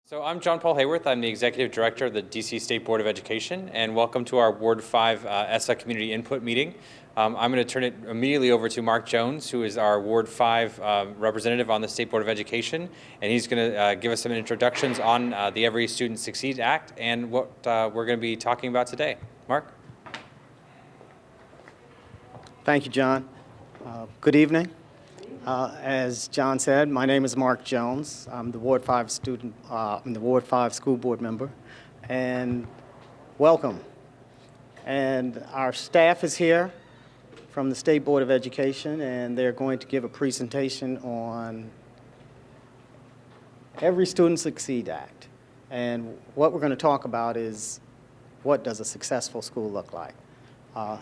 So I'm John Paul Hayworth. I'm the Executive Director of the DC State Board of Education, and welcome to our Ward 5 ESSA Community Input Meeting. I'm going to turn it immediately over to Mark Jones, who is our Ward 5 representative on the State Board of Education, and he's going to give us some introductions on the Every Student Succeeds Act and what we're going to be talking about today. Mark? Thank you, John. Good evening. As John said, my name is Mark Jones. I'm the Ward 5 student, I'm the Ward 5 school board member, and welcome. And our staff is here from the State Board of Education, and they're going to give a presentation on Every Student Succeeds Act. And what we're going to talk about is what does a successful school look like,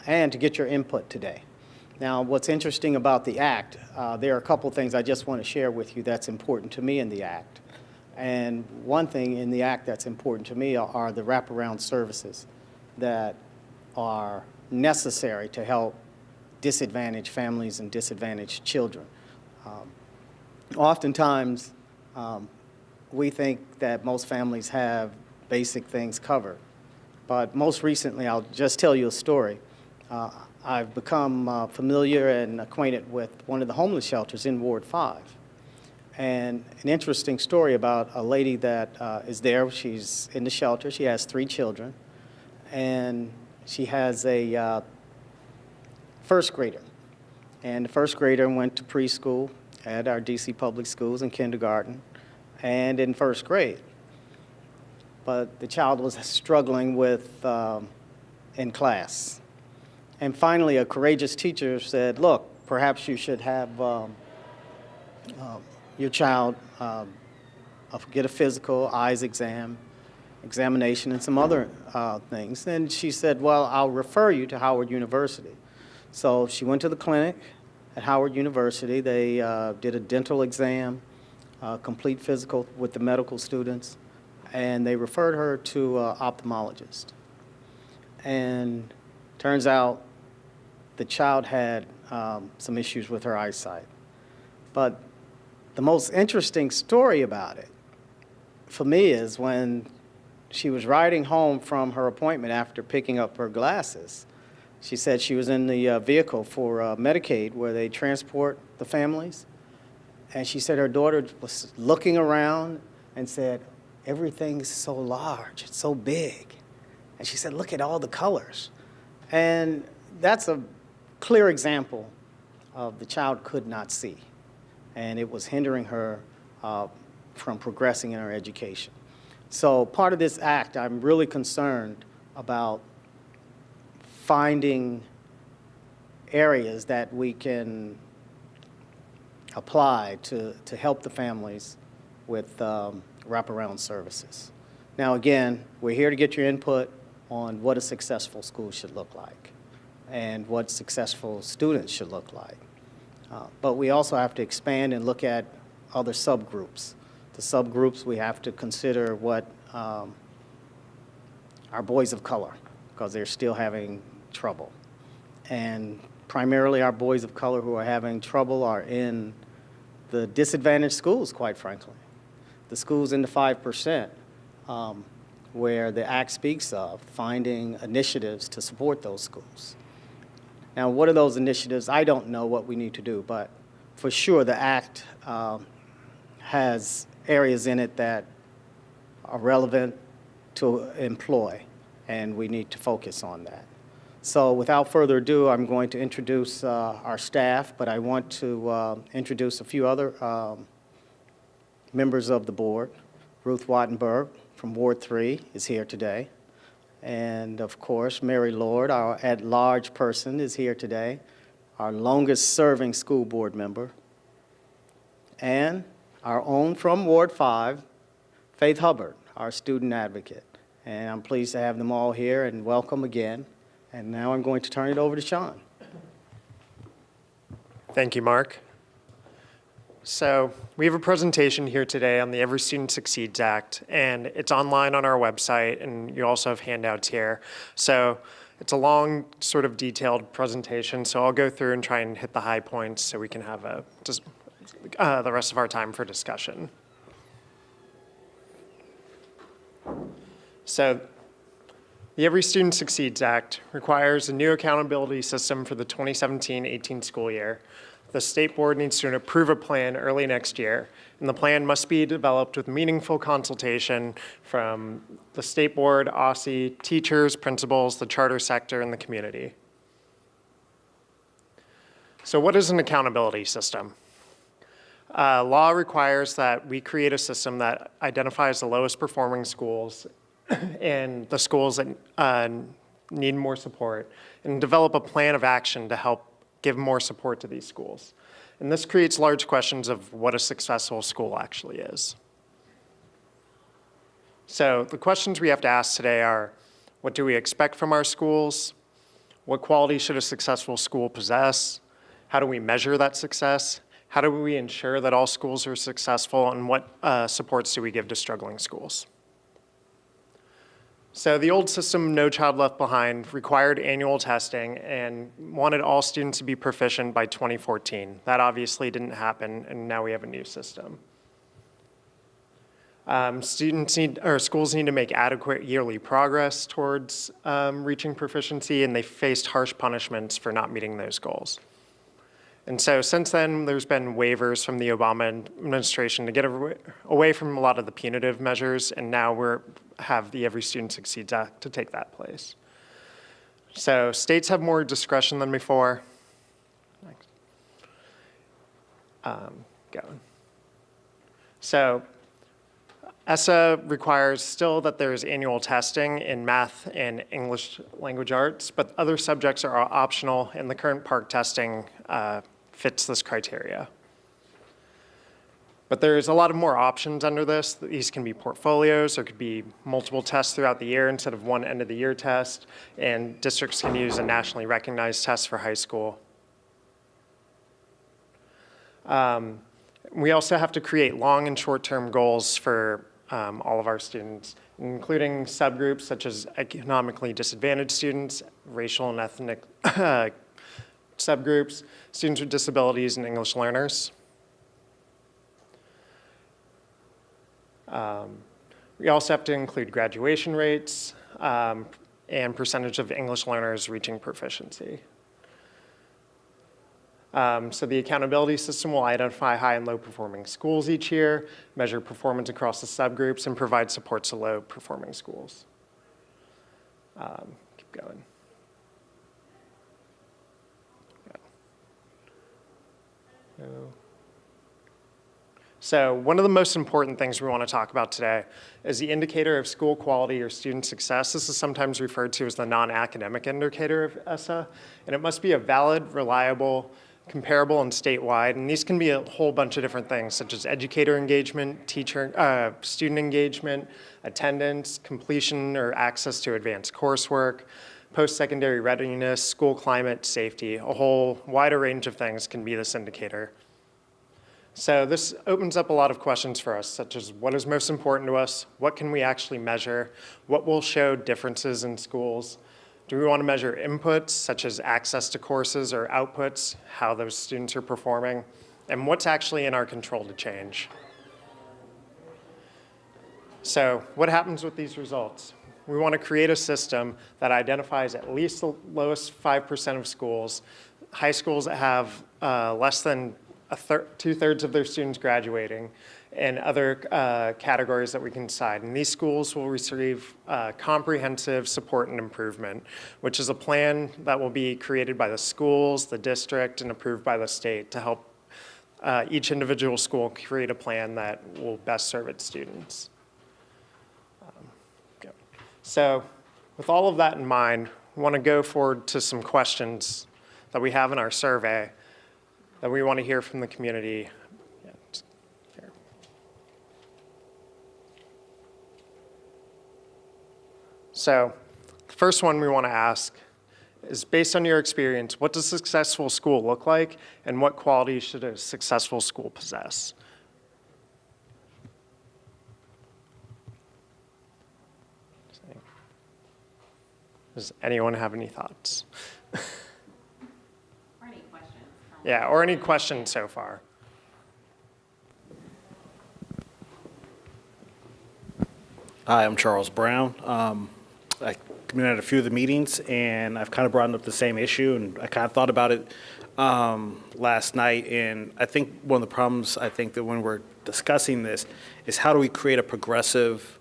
and to get your input today. Now, what's interesting about the Act, there are a couple things I just want to share with you that's important to me in the Act. And one thing in the Act that's important to me are the wraparound services that are necessary to help disadvantaged families and disadvantaged children. Oftentimes, we think that most families have basic things covered. But most recently, I'll just tell you a story. I've become familiar and acquainted with one of the homeless shelters in Ward 5. And an interesting story about a lady that is there. She's in the shelter. She has 3 children. And she has a first grader. And the first grader went to preschool at our DC public schools and kindergarten and in first grade. But the child was struggling with in class. And finally, a courageous teacher said, look, perhaps you should have your child get a physical, eyes examination, and some other things. And she said, well, I'll refer you to Howard University. So she went to the clinic at Howard University. They did a dental exam, complete physical with the medical students, and they referred her to an ophthalmologist. And turns out the child had some issues with her eyesight. But the most interesting story about it for me is when she was riding home from her appointment after picking up her glasses. She said she was in the vehicle for Medicaid where they transport the families. And she said her daughter was looking around and said, everything's so large, it's so big. And she said, look at all the colors. And that's a clear example of the child could not see. And it was hindering her from progressing in her education. So part of this act, I'm really concerned about finding areas that we can apply to help the families with wraparound services. Now again, we're here to get your input on what a successful school should look like and what successful students should look like. But we also have to expand and look at other subgroups. The subgroups, we have to consider what our boys of color, because they're still having trouble. And primarily our boys of color who are having trouble are in the disadvantaged schools, quite frankly. The schools in the 5%, where the Act speaks of finding initiatives to support those schools. Now, what are those initiatives? I don't know what we need to do, but for sure the Act has areas in it that are relevant to employ, and we need to focus on that. So without further ado, I'm going to introduce our staff, but I want to introduce a few other members of the board. Ruth Wattenberg from Ward 3 is here today. And of course, Mary Lord, our at-large person, is here today, our longest-serving school board member. And our own from Ward 5, Faith Hubbard, our student advocate. And I'm pleased to have them all here, and welcome again. And now I'm going to turn it over to Sean. Thank you, Mark. So we have a presentation here today on the Every Student Succeeds Act, and it's online on our website, and you also have handouts here. So it's a long, sort of detailed presentation, so I'll go through and try and hit the high points so we can have the rest of our time for discussion. So the Every Student Succeeds Act requires a new accountability system for the 2017-18 school year. The state board needs to approve a plan early next year, and the plan must be developed with meaningful consultation from the state board, OSSE, teachers, principals, the charter sector, and the community. So what is an accountability system? Law requires that we create a system that identifies the lowest performing schools and the schools that need more support, and develop a plan of action to help give more support to these schools. And this creates large questions of what a successful school actually is. So the questions we have to ask today are, what do we expect from our schools? What quality should a successful school possess? How do we measure that success? How do we ensure that all schools are successful? And what supports do we give to struggling schools? So the old system, No Child Left Behind, required annual testing and wanted all students to be proficient by 2014. That obviously didn't happen, and now we have a new system. Schools need to make adequate yearly progress towards reaching proficiency, and they faced harsh punishments for not meeting those goals. And so since then, there's been waivers from the Obama administration to get away from a lot of the punitive measures, and now we have the Every Student Succeeds Act to take that place. So states have more discretion than before. Next. Going. So ESSA requires still that there's annual testing in math and English language arts, but other subjects are optional, and the current PARCC testing fits this criteria. But there's a lot of more options under this. These can be portfolios, there could be multiple tests throughout the year instead of one end of the year test, and districts can use a nationally recognized test for high school. We also have to create long and short-term goals for all of our students, including subgroups such as economically disadvantaged students, racial and ethnic subgroups, students with disabilities, and English learners. We also have to include graduation rates and percentage of English learners reaching proficiency. So the accountability system will identify high and low performing schools each year, measure performance across the subgroups, and provide support to low performing schools. Keep going. So one of the most important things we want to talk about today is the indicator of school quality or student success. This is sometimes referred to as the non-academic indicator of ESSA, and it must be a valid, reliable, comparable, and statewide. And these can be a whole bunch of different things, such as educator engagement, student engagement, attendance, completion or access to advanced coursework, post-secondary readiness, school climate, safety. A whole wider range of things can be this indicator. So this opens up a lot of questions for us, such as what is most important to us? What can we actually measure? What will show differences in schools? Do we want to measure inputs, such as access to courses, or outputs, how those students are performing? And what's actually in our control to change? So what happens with these results? We want to create a system that identifies at least the lowest 5% of schools, high schools that have less than two-thirds of their students graduating, and other categories that we can decide. And these schools will receive comprehensive support and improvement, which is a plan that will be created by the schools, the district, and approved by the state to help each individual school create a plan that will best serve its students. So with all of that in mind, we want to go forward to some questions that we have in our survey that we want to hear from the community. Yeah, here. So the first one we want to ask is, based on your experience, what does a successful school look like, and what qualities should a successful school possess? Does anyone have any thoughts? Or any questions? Yeah, or any questions so far? Hi, I'm Charles Brown. I came in at a few of the meetings, and I've kind of brought up the same issue, and I kind of thought about it last night. And I think one of the problems, I think that when we're discussing this, is how do we create a progressive,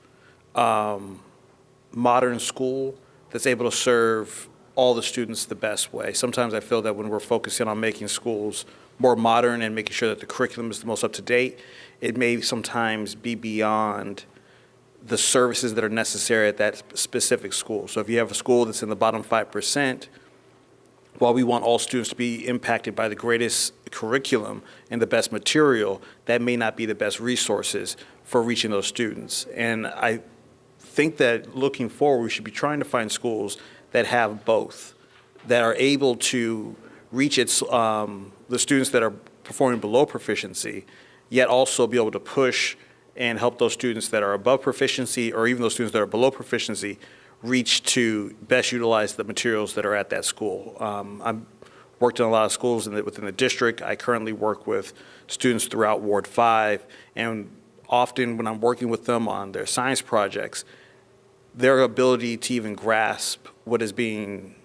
modern school that's able to serve all the students the best way. Sometimes I feel that when we're focusing on making schools more modern and making sure that the curriculum is the most up to date, it may sometimes be beyond the services that are necessary at that specific school. So if you have a school that's in the bottom 5%, while we want all students to be impacted by the greatest curriculum and the best material, that may not be the best resources for reaching those students. And I think that looking forward, we should be trying to find schools that have both, that are able to reach the students that are performing below proficiency, yet also be able to push and help those students that are above proficiency, or even those students that are below proficiency, reach to best utilize the materials that are at that school. I've worked in a lot of schools within the district. I currently work with students throughout Ward 5, and often when I'm working with them on their science projects, their ability to even grasp what is being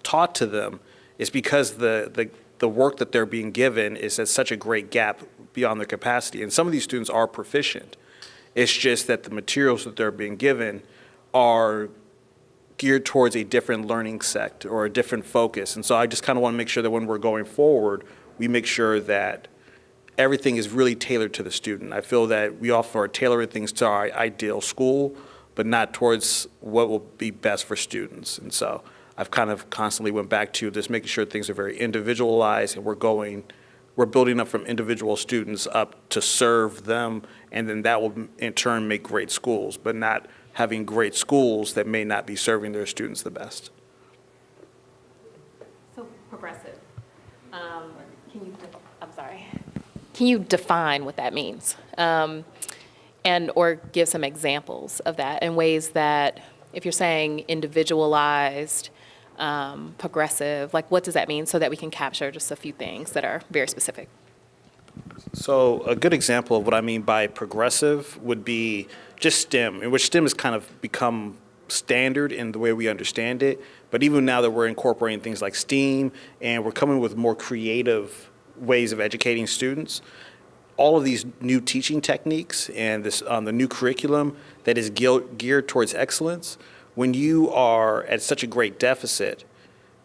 taught to them is because the work that they're being given is at such a great gap beyond their capacity. And some of these students are proficient. It's just that the materials that they're being given are geared towards a different learning sect or a different focus. And so I just kind of want to make sure that when we're going forward, we make sure that everything is really tailored to the student. I feel that we often are tailoring things to our ideal school, but not towards what will be best for students. And so I've kind of constantly went back to just making sure things are very individualized, and we're building up from individual students up to serve them, and then that will in turn make great schools, but not having great schools that may not be serving their students the best. So progressive. Can you define what that means? And or give some examples of that in ways that, if you're saying individualized, progressive, like what does that mean, so that we can capture just a few things that are very specific? So a good example of what I mean by progressive would be just STEM, in which STEM has kind of become standard in the way we understand it. But even now that we're incorporating things like STEAM and we're coming with more creative ways of educating students, all of these new teaching techniques and this the new curriculum that is geared towards excellence, when you are at such a great deficit,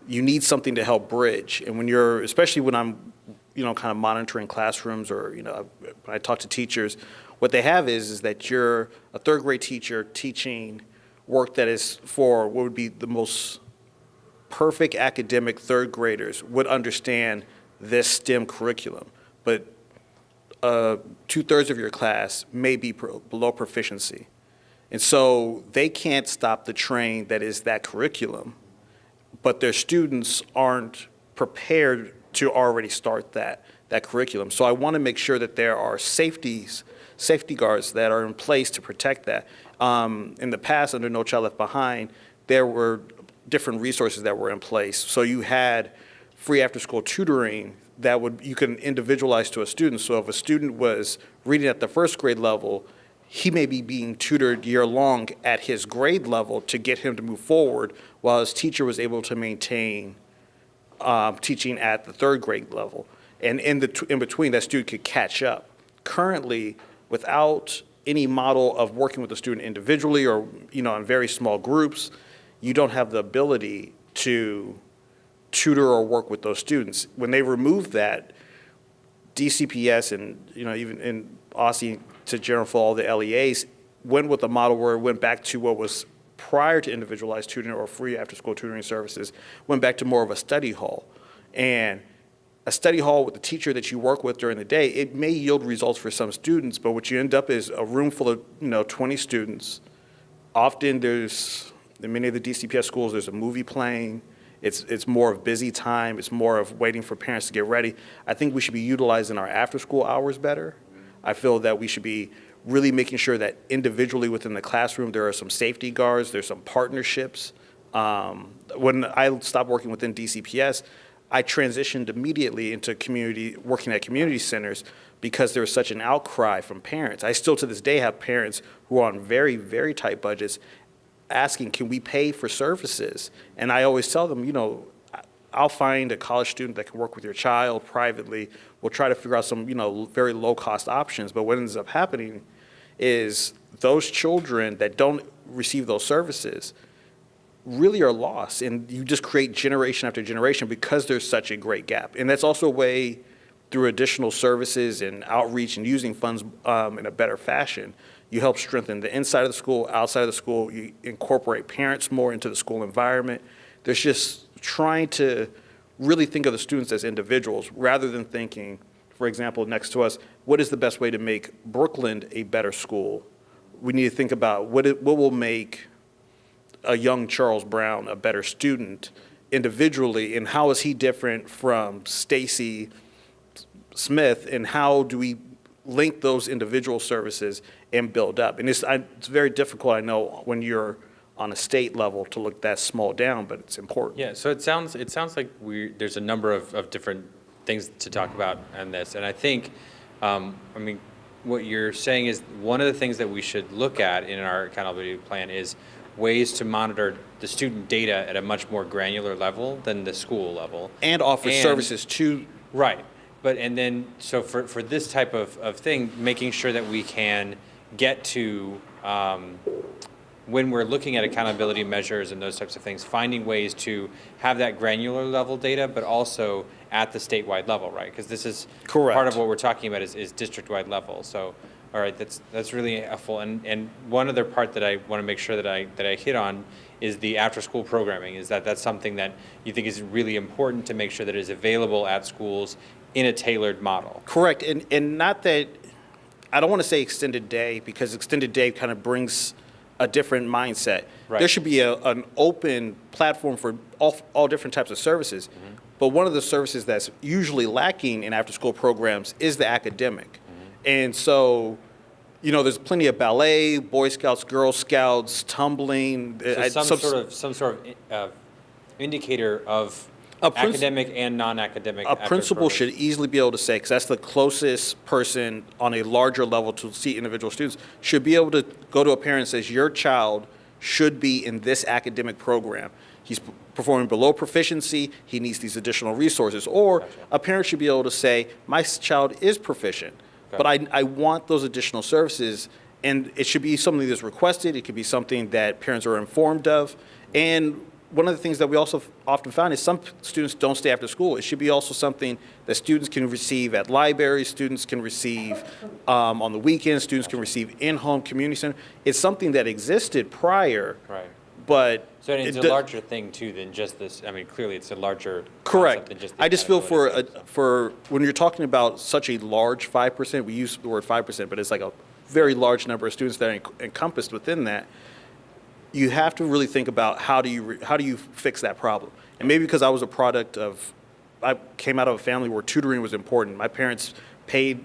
you need something to help bridge. And when you're, especially when I'm, kind of monitoring classrooms, or, when I talk to teachers, what they have is that you're a third grade teacher teaching work that is for what would be the most perfect academic third graders would understand this STEM curriculum. But 2/3 of your class may be below proficiency. And so they can't stop the train that is that curriculum, but their students aren't prepared to already start that curriculum. So I want to make sure that there are safety guards that are in place to protect that. In the past, under No Child Left Behind, there were different resources that were in place. So you had free after-school tutoring that you can individualize to a student. So if a student was reading at the first grade level, he may be being tutored year-long at his grade level to get him to move forward, while his teacher was able to maintain teaching at the third grade level. And in between, that student could catch up. Currently, without any model of working with the student individually or in very small groups, you don't have the ability to tutor or work with those students. When they removed that, DCPS and even in OSSI to general for all the LEAs went with a model where it went back to what was prior to individualized tutoring or free after-school tutoring services, went back to more of a study hall. And a study hall with the teacher that you work with during the day, it may yield results for some students, but what you end up is a room full of 20 students. Often in many of the DCPS schools, there's a movie playing. It's more of busy time. It's more of waiting for parents to get ready. I think we should be utilizing our after-school hours better. I feel that we should be really making sure that individually within the classroom there are some safety guards, there's some partnerships. When I stopped working within DCPS, I transitioned immediately into working at community centers because there was such an outcry from parents. I still to this day have parents who are on very, very tight budgets asking, can we pay for services? And I always tell them, I'll find a college student that can work with your child privately. We'll try to figure out some, very low-cost options. But what ends up happening is those children that don't receive those services really are lost. And you just create generation after generation because there's such a great gap. And that's also a way through additional services and outreach and using funds in a better fashion. You help strengthen the inside of the school, outside of the school. You incorporate parents more into the school environment. There's just trying to really think of the students as individuals rather than thinking, for example, next to us, what is the best way to make Brooklyn a better school? We need to think about what will make a young Charles Brown a better student individually, and how is he different from Stacy Smith, and how do we link those individual services and build up? And it's very difficult, I know, when you're on a state level to look that small down, but it's important. Yeah, so it sounds like there's a number of different things to talk about on this, and I think, what you're saying is one of the things that we should look at in our accountability plan is ways to monitor the student data at a much more granular level than the school level. And offer services to. Right, so for this type of thing, making sure that we can get to, when we're looking at accountability measures and those types of things, finding ways to have that granular level data, but also at the statewide level, right? Because this is Correct. Part of what we're talking about is district-wide level. So, all right, that's really helpful. And one other part that I want to make sure that I hit on is the after-school programming. Is that's something that you think is really important to make sure that it is available at schools in a tailored model? Correct, and not that, I don't want to say extended day, because extended day kind of brings a different mindset. Right. There should be an open platform for all different types of services. Mm-hmm. But one of the services that's usually lacking in after-school programs is the academic. Mm-hmm. And so, there's plenty of ballet, Boy Scouts, Girl Scouts, tumbling. So some sort of indicator of academic and non-academic. A principal should easily be able to say, because that's the closest person on a larger level to see individual students, should be able to go to a parent and says, your child should be in this academic program. He's performing below proficiency, he needs these additional resources. Or Gotcha. A parent should be able to say, my child is proficient, Okay. but I want those additional services. And it should be something that's requested, it could be something that parents are informed of. And one of the things that we also often found is some students don't stay after school. It should be also something that students can receive at libraries, students can receive on the weekends, students can receive in-home community center. It's something that existed prior, Right. but So it's a larger thing too than just this. Clearly it's a larger correct. concept than just the I just feel accountability stuff. for when you're talking about such a large 5%, we use the word 5%, but it's like a very large number of students that are encompassed within that. You have to really think about how do you fix that problem. And maybe because I was a product of, I came out of a family where tutoring was important. My parents paid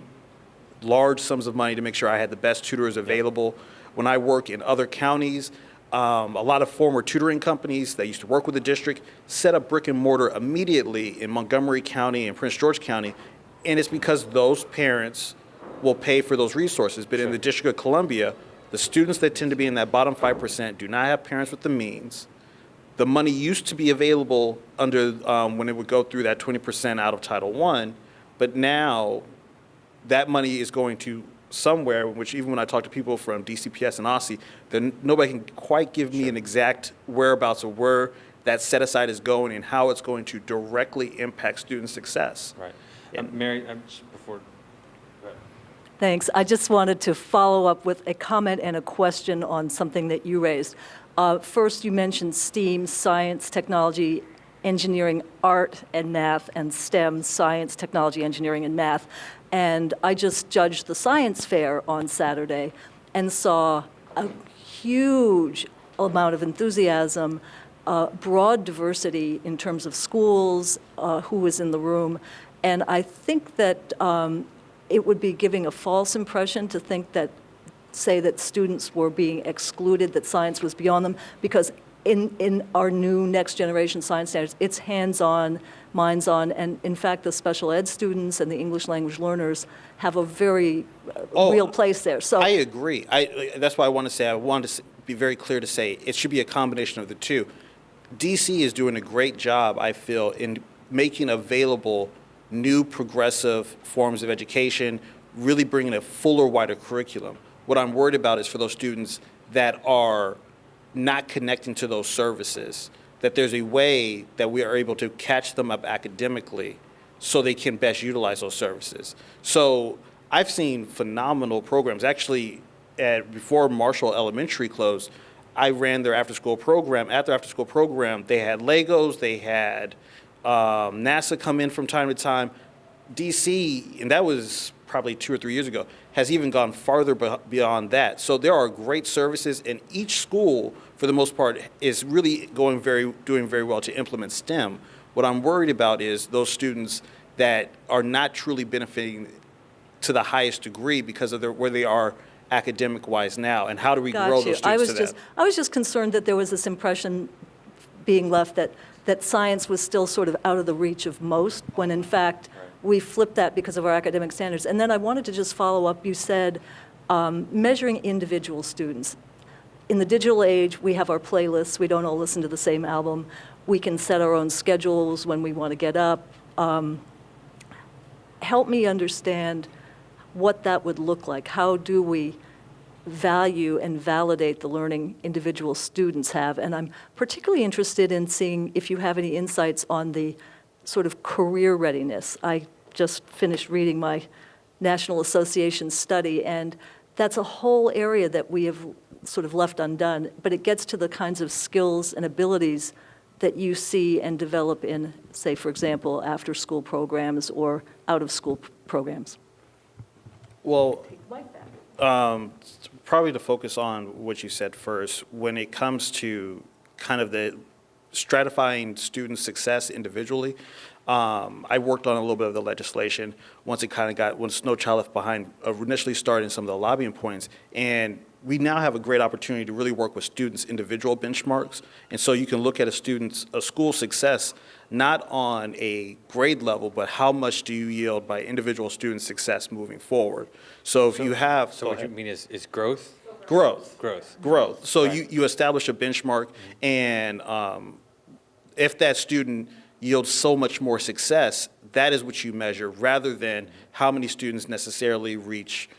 large sums of money to make sure I had the best tutors available. When I work in other counties, a lot of former tutoring companies that used to work with the district set up brick and mortar immediately in Montgomery County and Prince George County, and it's because those parents will pay for those resources. But in the District of Columbia, the students that tend to be in that bottom 5% do not have parents with the means. The money used to be available under when it would go through that 20% out of Title I, but now that money is going to somewhere, which even when I talk to people from DCPS and OSSI, then nobody can quite give me an exact whereabouts of where that set aside is going and how it's going to directly impact student success. Right. Mary, before. Thanks. I just wanted to follow up with a comment and a question on something that you raised. First, you mentioned STEAM, science, technology, engineering, art, and math, and STEM, science, technology, engineering, and math. And I just judged the science fair on Saturday and saw a huge amount of enthusiasm, broad diversity in terms of schools, who was in the room. And I think that it would be giving a false impression to think that, say that students were being excluded, that science was beyond them, because in our new next generation science standards, it's hands-on, minds-on, and in fact, the special ed students and the English language learners have a very real place there. So I agree. That's why I wanted to be very clear to say it should be a combination of the two. DC is doing a great job, I feel, in making available new progressive forms of education, really bringing a fuller, wider curriculum. What I'm worried about is for those students that are not connecting to those services, that there's a way that we are able to catch them up academically so they can best utilize those services. So I've seen phenomenal programs. Actually, before Marshall Elementary closed, I ran their after-school program. At their after-school program, they had Legos, they had NASA come in from time to time. DC, and that was probably 2 or 3 years ago, has even gone farther beyond that. So there are great services, and each school, for the most part, is really doing very well to implement STEM. What I'm worried about is those students that are not truly benefiting to the highest degree because of where they are academic-wise now, and how do we grow those students to that? I was just concerned that there was this impression being left that science was still sort of out of the reach of most, when in fact, we flipped that because of our academic standards. And then I wanted to just follow up. You said measuring individual students. In the digital age, we have our playlists. We don't all listen to the same album. We can set our own schedules when we want to get up. Help me understand what that would look like. How do we value and validate the learning individual students have? And I'm particularly interested in seeing if you have any insights on the sort of career readiness. I just finished reading my National Association study, and that's a whole area that we have sort of left undone, but it gets to the kinds of skills and abilities that you see and develop in, say, for example, after-school programs or out-of-school programs. Well, probably to focus on what you said first, when it comes to kind of the stratifying student success individually, I worked on a little bit of the legislation once No Child Left Behind initially started some of the lobbying points, and we now have a great opportunity to really work with students' individual benchmarks. And so you can look at a school's success not on a grade level, but how much do you yield by individual student success moving forward. So if you have... So what you mean is growth? Growth. Growth. So Right. you establish a benchmark, and if that student yields so much more success, that is what you measure, rather than how many students necessarily reach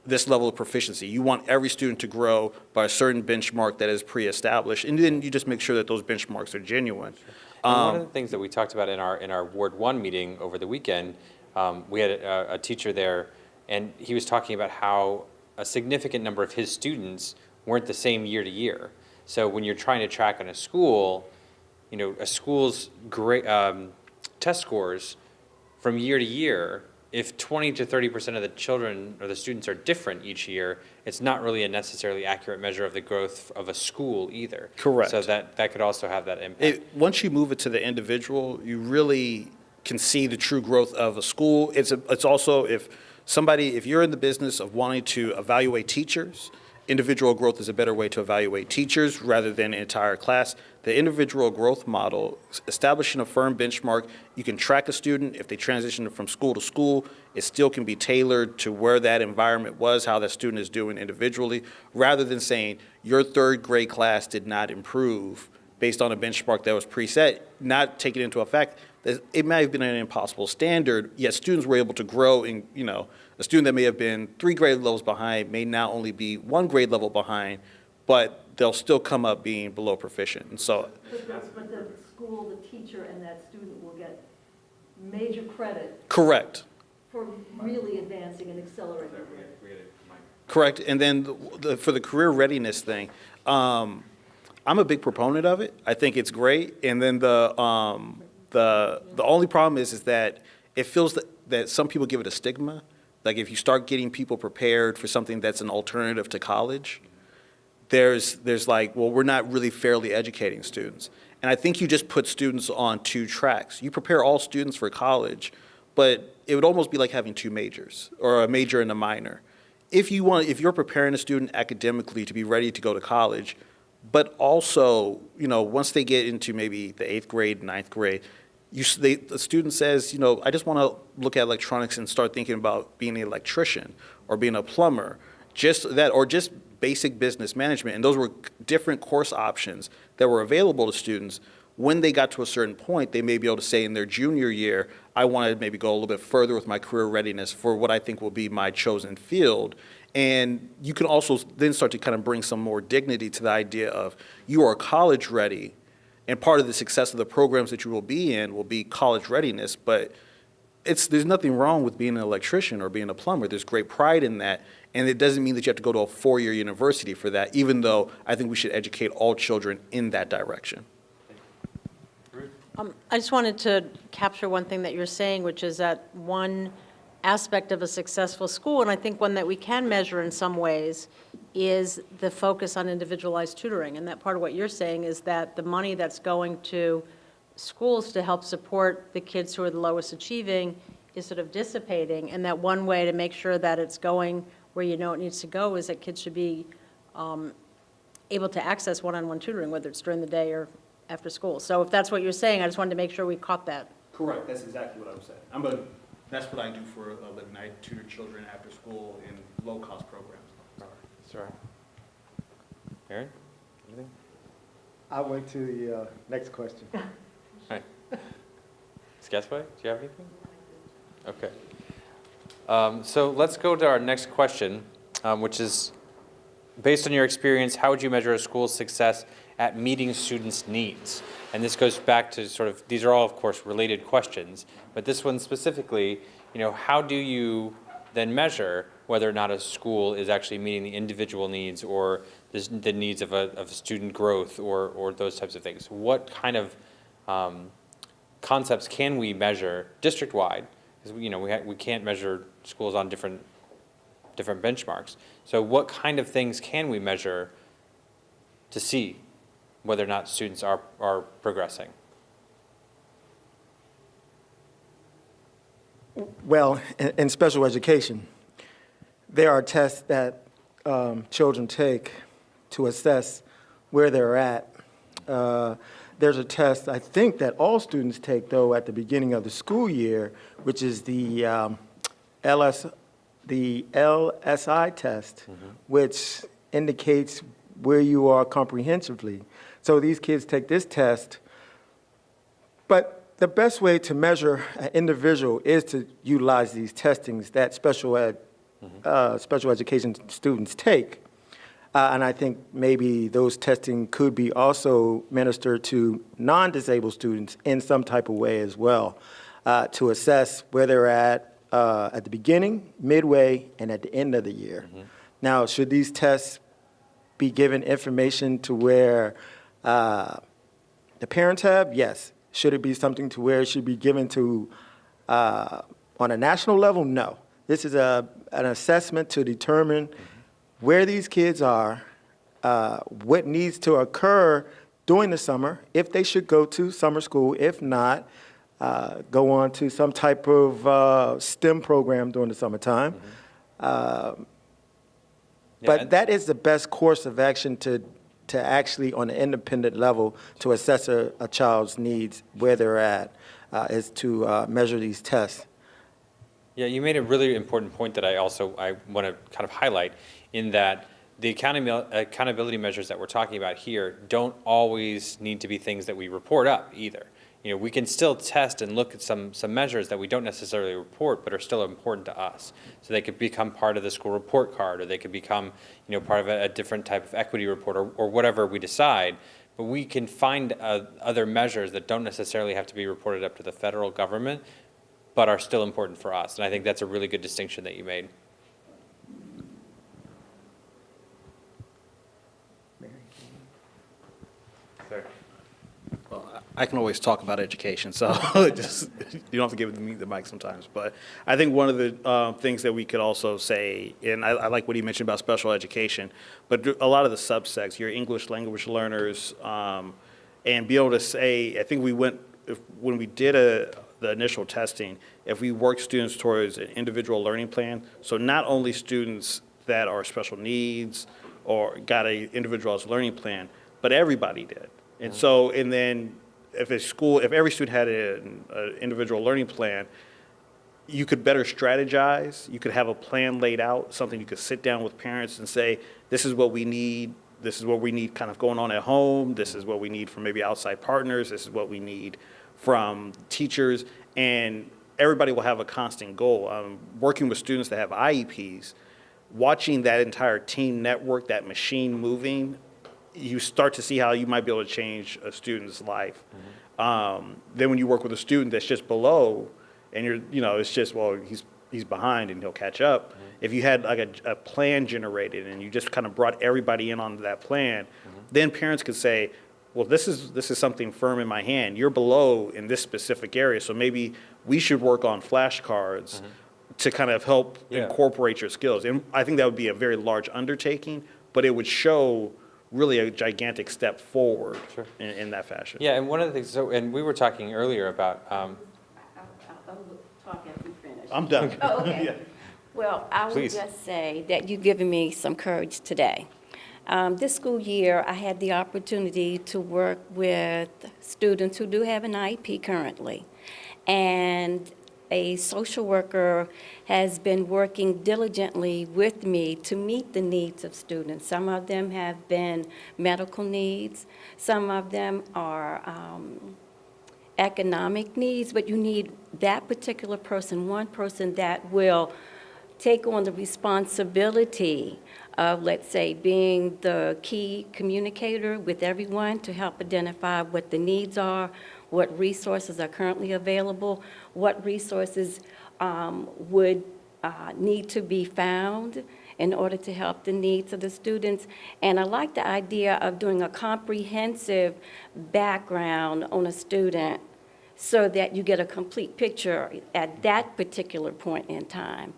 this level of proficiency. You want every student to grow by a certain benchmark that is pre-established, and then you just make sure that those benchmarks are genuine. And one of the things that we talked about in our Ward 1 meeting over the weekend, we had a teacher there, and he was talking about how a significant number of his students weren't the same year to year. So when you're trying to track on a school, you know, a school's great test scores from year to year, if 20 to 30% of the children or the students are different each year, it's not really a necessarily accurate measure of the growth of a school either. Correct. So that could also have that impact. Once you move it to the individual, you really can see the true growth of a school. It's also, if you're in the business of wanting to evaluate teachers, individual growth is a better way to evaluate teachers rather than an entire class. The individual growth model, establishing a firm benchmark, you can track a student. If they transition from school to school, it still can be tailored to where that environment was, how that student is doing individually, rather than saying your third grade class did not improve based on a benchmark that was preset, not taking into effect that it may have been an impossible standard, yet students were able to grow in, a student that may have been 3 grade levels behind may now only be 1 grade level behind, but they'll still come up being below proficient. And so, But the school, the teacher, and that student will get major credit correct. for really advancing and accelerating. Correct. And then for the career readiness thing, I'm a big proponent of it. I think it's great. And then the only problem is that it feels that some people give it a stigma. Like if you start getting people prepared for something that's an alternative to college, there's like, well, we're not really fairly educating students. And I think you just put students on 2 tracks. You prepare all students for college, but it would almost be like having 2 majors or a major and a minor. If you're preparing a student academically to be ready to go to college, But also, once they get into maybe the 8th grade, 9th grade, the student says, I just want to look at electronics and start thinking about being an electrician or being a plumber, just that, or just basic business management. And those were different course options that were available to students. When they got to a certain point, they may be able to say in their junior year, I want to maybe go a little bit further with my career readiness for what I think will be my chosen field. And you can also then start to kind of bring some more dignity to the idea of you are college ready, and part of the success of the programs that you will be in will be college readiness. But there's nothing wrong with being an electrician or being a plumber. There's great pride in that, and it doesn't mean that you have to go to a 4-year university for that, even though I think we should educate all children in that direction. I just wanted to capture one thing that you're saying, which is that one aspect of a successful school, and I think one that we can measure in some ways, is the focus on individualized tutoring. And that part of what you're saying is that the money that's going to schools to help support the kids who are the lowest achieving is sort of dissipating, and that one way to make sure that it's going where you know it needs to go is that kids should be able to access one-on-one tutoring, whether it's during the day or after school. So if that's what you're saying, I just wanted to make sure we caught that. Correct. That's exactly what I'm saying. That's what I do for a living. I tutor children after school in low-cost programs. Sorry. Aaron, anything? I'll wait to the next question. Hi. Ms. Gasway, do you have anything? Okay. So let's go to our next question, which is, based on your experience, how would you measure a school's success at meeting students' needs? And this goes back to sort of, these are all, of course, related questions, but this one specifically, how do you then measure whether or not a school is actually meeting the individual needs or the needs of student growth or those types of things? What kind of concepts can we measure district-wide? Because we can't measure schools on different benchmarks. So what kind of things can we measure to see whether or not students are progressing? Well, in special education, there are tests that children take to assess where they're at. There's a test, I think, that all students take, though, at the beginning of the school year, which is the LSI test, which indicates where you are comprehensively. So these kids take this test, but the best way to measure an individual is to utilize these testings that special education students take. And I think maybe those testing could be also ministered to non-disabled students in some type of way as well, to assess where they're at the beginning, midway, and at the end of the year. Now, should these tests be given information to where the parents have? Yes. Should it be something to where it should be given to on a national level? No. This is an assessment to determine where these kids are, what needs to occur during the summer, if they should go to summer school, if not, go on to some type of STEM program during the summertime. But that is the best course of action to actually, on an independent level, to assess a child's needs, where they're at, is to measure these tests. Yeah, you made a really important point that I want to kind of highlight, in that the accountability measures that we're talking about here don't always need to be things that we report up either. We can still test and look at some measures that we don't necessarily report, but are still important to us. So they could become part of the school report card, or they could become, part of a different type of equity report, or whatever we decide. But we can find other measures that don't necessarily have to be reported up to the federal government, but are still important for us. And I think that's a really good distinction that you made. Well, I can always talk about education, so just, you don't have to give me the mic sometimes. But I think one of the things that we could also say, and I like what he mentioned about special education, but a lot of the subsects, your English language learners, and be able to say, I think when we did the initial testing, if we work students towards an individual learning plan, so not only students that are special needs or got a individualized learning plan, but everybody did. And so, and then if every student had an individual learning plan, you could better strategize. You could have a plan laid out, something you could sit down with parents and say, this is what we need. This is what we need kind of going on at home. This is what we need from maybe outside partners. This is what we need from teachers. And everybody will have a constant goal. Working with students that have IEPs, watching that entire team network, that machine moving, you start to see how you might be able to change a student's life. Then when you work with a student that's just below, and it's just, well, he's behind and he'll catch up. If you had like a plan generated and you just kind of brought everybody in on that plan, then parents could say, well, this is something firm in my hand. You're below in this specific area, so maybe we should work on flashcards to kind of help incorporate your skills. And I think that would be a very large undertaking, but it would show really a gigantic step forward in that fashion. Yeah, and one of the things, and we were talking earlier about, I'll talk after you finish. I'm done. Oh, okay. Yeah. Well, I would Please. just say that you've given me some courage today. This school year, I had the opportunity to work with students who do have an IEP currently. And a social worker has been working diligently with me to meet the needs of students. Some of them have been medical needs. Some of them are economic needs, but you need that particular person, one person that will take on the responsibility of, let's say, being the key communicator with everyone to help identify what the needs are, what resources are currently available, what resources would need to be found in order to help the needs of the students. And I like the idea of doing a comprehensive background on a student so that you get a complete picture at that particular point in time.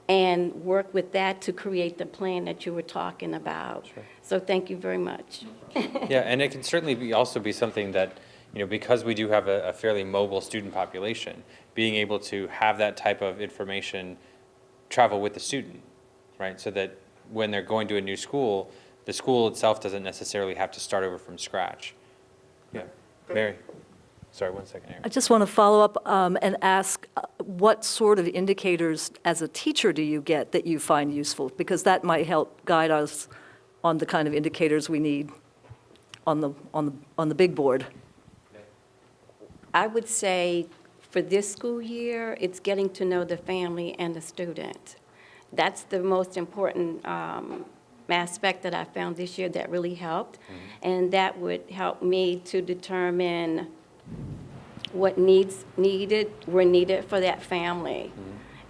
And work with that to create the plan that you were talking about. So thank you very much. yeah, and it can certainly also be something that, because we do have a fairly mobile student population, being able to have that type of information travel with the student, right? So that when they're going to a new school, the school itself doesn't necessarily have to start over from scratch. Yeah, Mary. Sorry, 1 second, Aaron. I just want to follow up and ask what sort of indicators as a teacher do you get that you find useful? Because that might help guide us on the kind of indicators we need on the big board. I would say for this school year, it's getting to know the family and the student. That's the most important aspect that I found this year that really helped. And that would help me to determine what were needed for that family.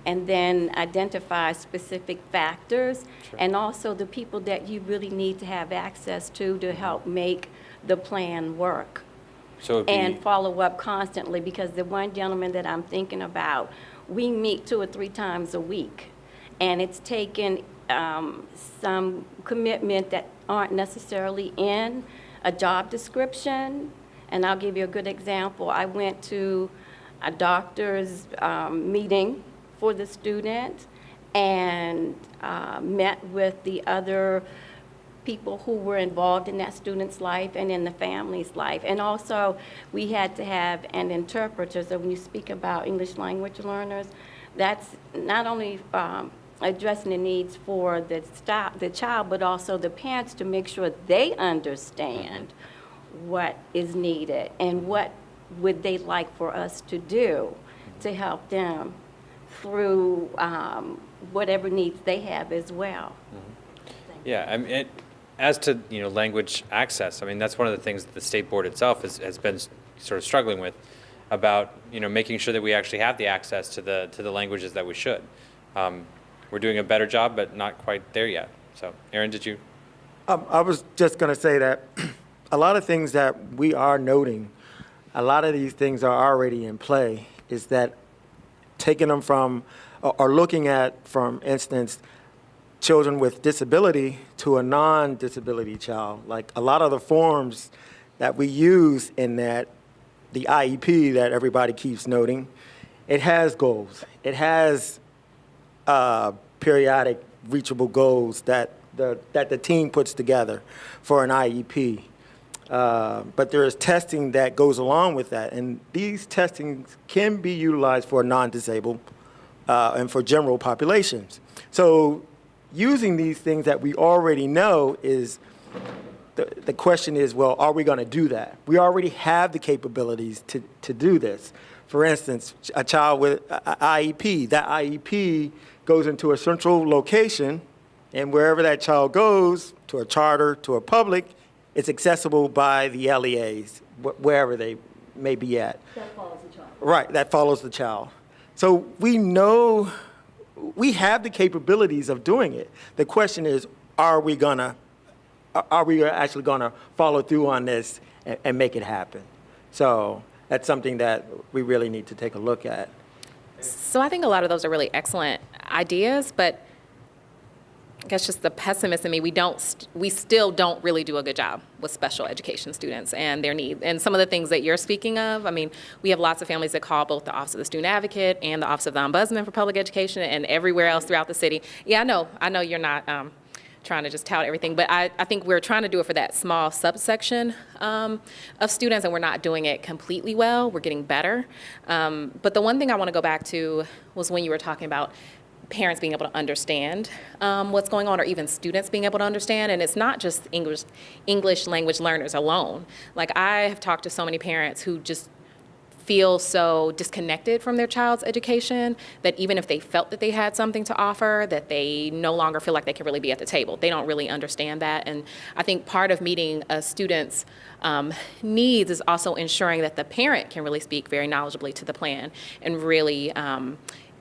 And then identify specific factors and also the people that you really need to have access to help make the plan work. So it'd be, And follow up constantly, because the one gentleman that I'm thinking about, we meet 2 or 3 times a week. And it's taken some commitment that aren't necessarily in a job description. And I'll give you a good example. I went to a doctor's meeting for the student and met with the other people who were involved in that student's life and in the family's life. And also, we had to have an interpreter. So when you speak about English language learners, that's not only addressing the needs for the child, but also the parents to make sure they understand what is needed and what would they like for us to do to help them through whatever needs they have as well. yeah, I mean, as to, language access, I mean, that's one of the things that the state board itself has been sort of struggling with about, making sure that we actually have the access to the languages that we should. We're doing a better job, but not quite there yet. So, Aaron, did you? I was just going to say that a lot of things that we are noting, a lot of these things are already in play, is that taking them from, or looking at, for instance, children with disability to a non-disability child. Like a lot of the forms that we use in that, the IEP that everybody keeps noting, it has goals. It has periodic reachable goals that the team puts together for an IEP. But there is testing that goes along with that, and these testings can be utilized for non-disabled and for general populations. So using these things that we already know is, the question is, well, are we going to do that? We already have the capabilities to do this. For instance, a child with IEP, that IEP goes into a central location, and wherever that child goes, to a charter, to a public, it's accessible by the LEAs, wherever they may be at. That follows the child. Right, that follows the child. So we know, we have the capabilities of doing it. The question is, are we actually gonna follow through on this and make it happen? So that's something that we really need to take a look at. So I think a lot of those are really excellent ideas, but I guess just the pessimist in me, we still don't really do a good job with special education students and their needs. And some of the things that you're speaking of, I mean, we have lots of families that call both the Office of the Student Advocate and the Office of the Ombudsman for Public Education and everywhere else throughout the city. Yeah, I know you're not trying to just tout everything, but I think we're trying to do it for that small subsection of students, and we're not doing it completely well. We're getting better. But the one thing I want to go back to was when you were talking about parents being able to understand what's going on, or even students being able to understand. And it's not just English language learners alone. Like, I have talked to so many parents who just feel so disconnected from their child's education that even if they felt that they had something to offer, that they no longer feel like they can really be at the table. They don't really understand that. And I think part of meeting a student's needs is also ensuring that the parent can really speak very knowledgeably to the plan and really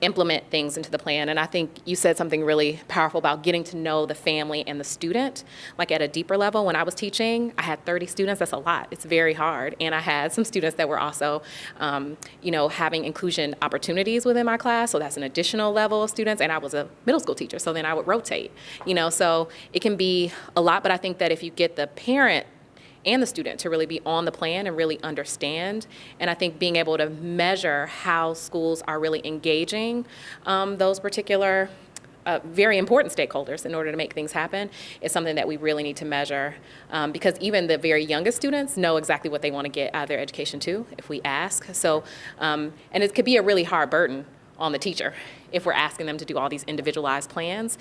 implement things into the plan. And I think you said something really powerful about getting to know the family and the student, like at a deeper level. When I was teaching, I had 30 students. That's a lot. It's very hard. And I had some students that were also, having inclusion opportunities within my class. So that's an additional level of students. And I was a middle school teacher, so then I would rotate, so it can be a lot. But I think that if you get the parent and the student to really be on the plan and really understand. And I think being able to measure how schools are really engaging those particular very important stakeholders in order to make things happen is something that we really need to measure, because even the very youngest students know exactly what they want to get out of their education too, if we ask. So, and it could be a really hard burden on the teacher if we're asking them to do all these individualized plans.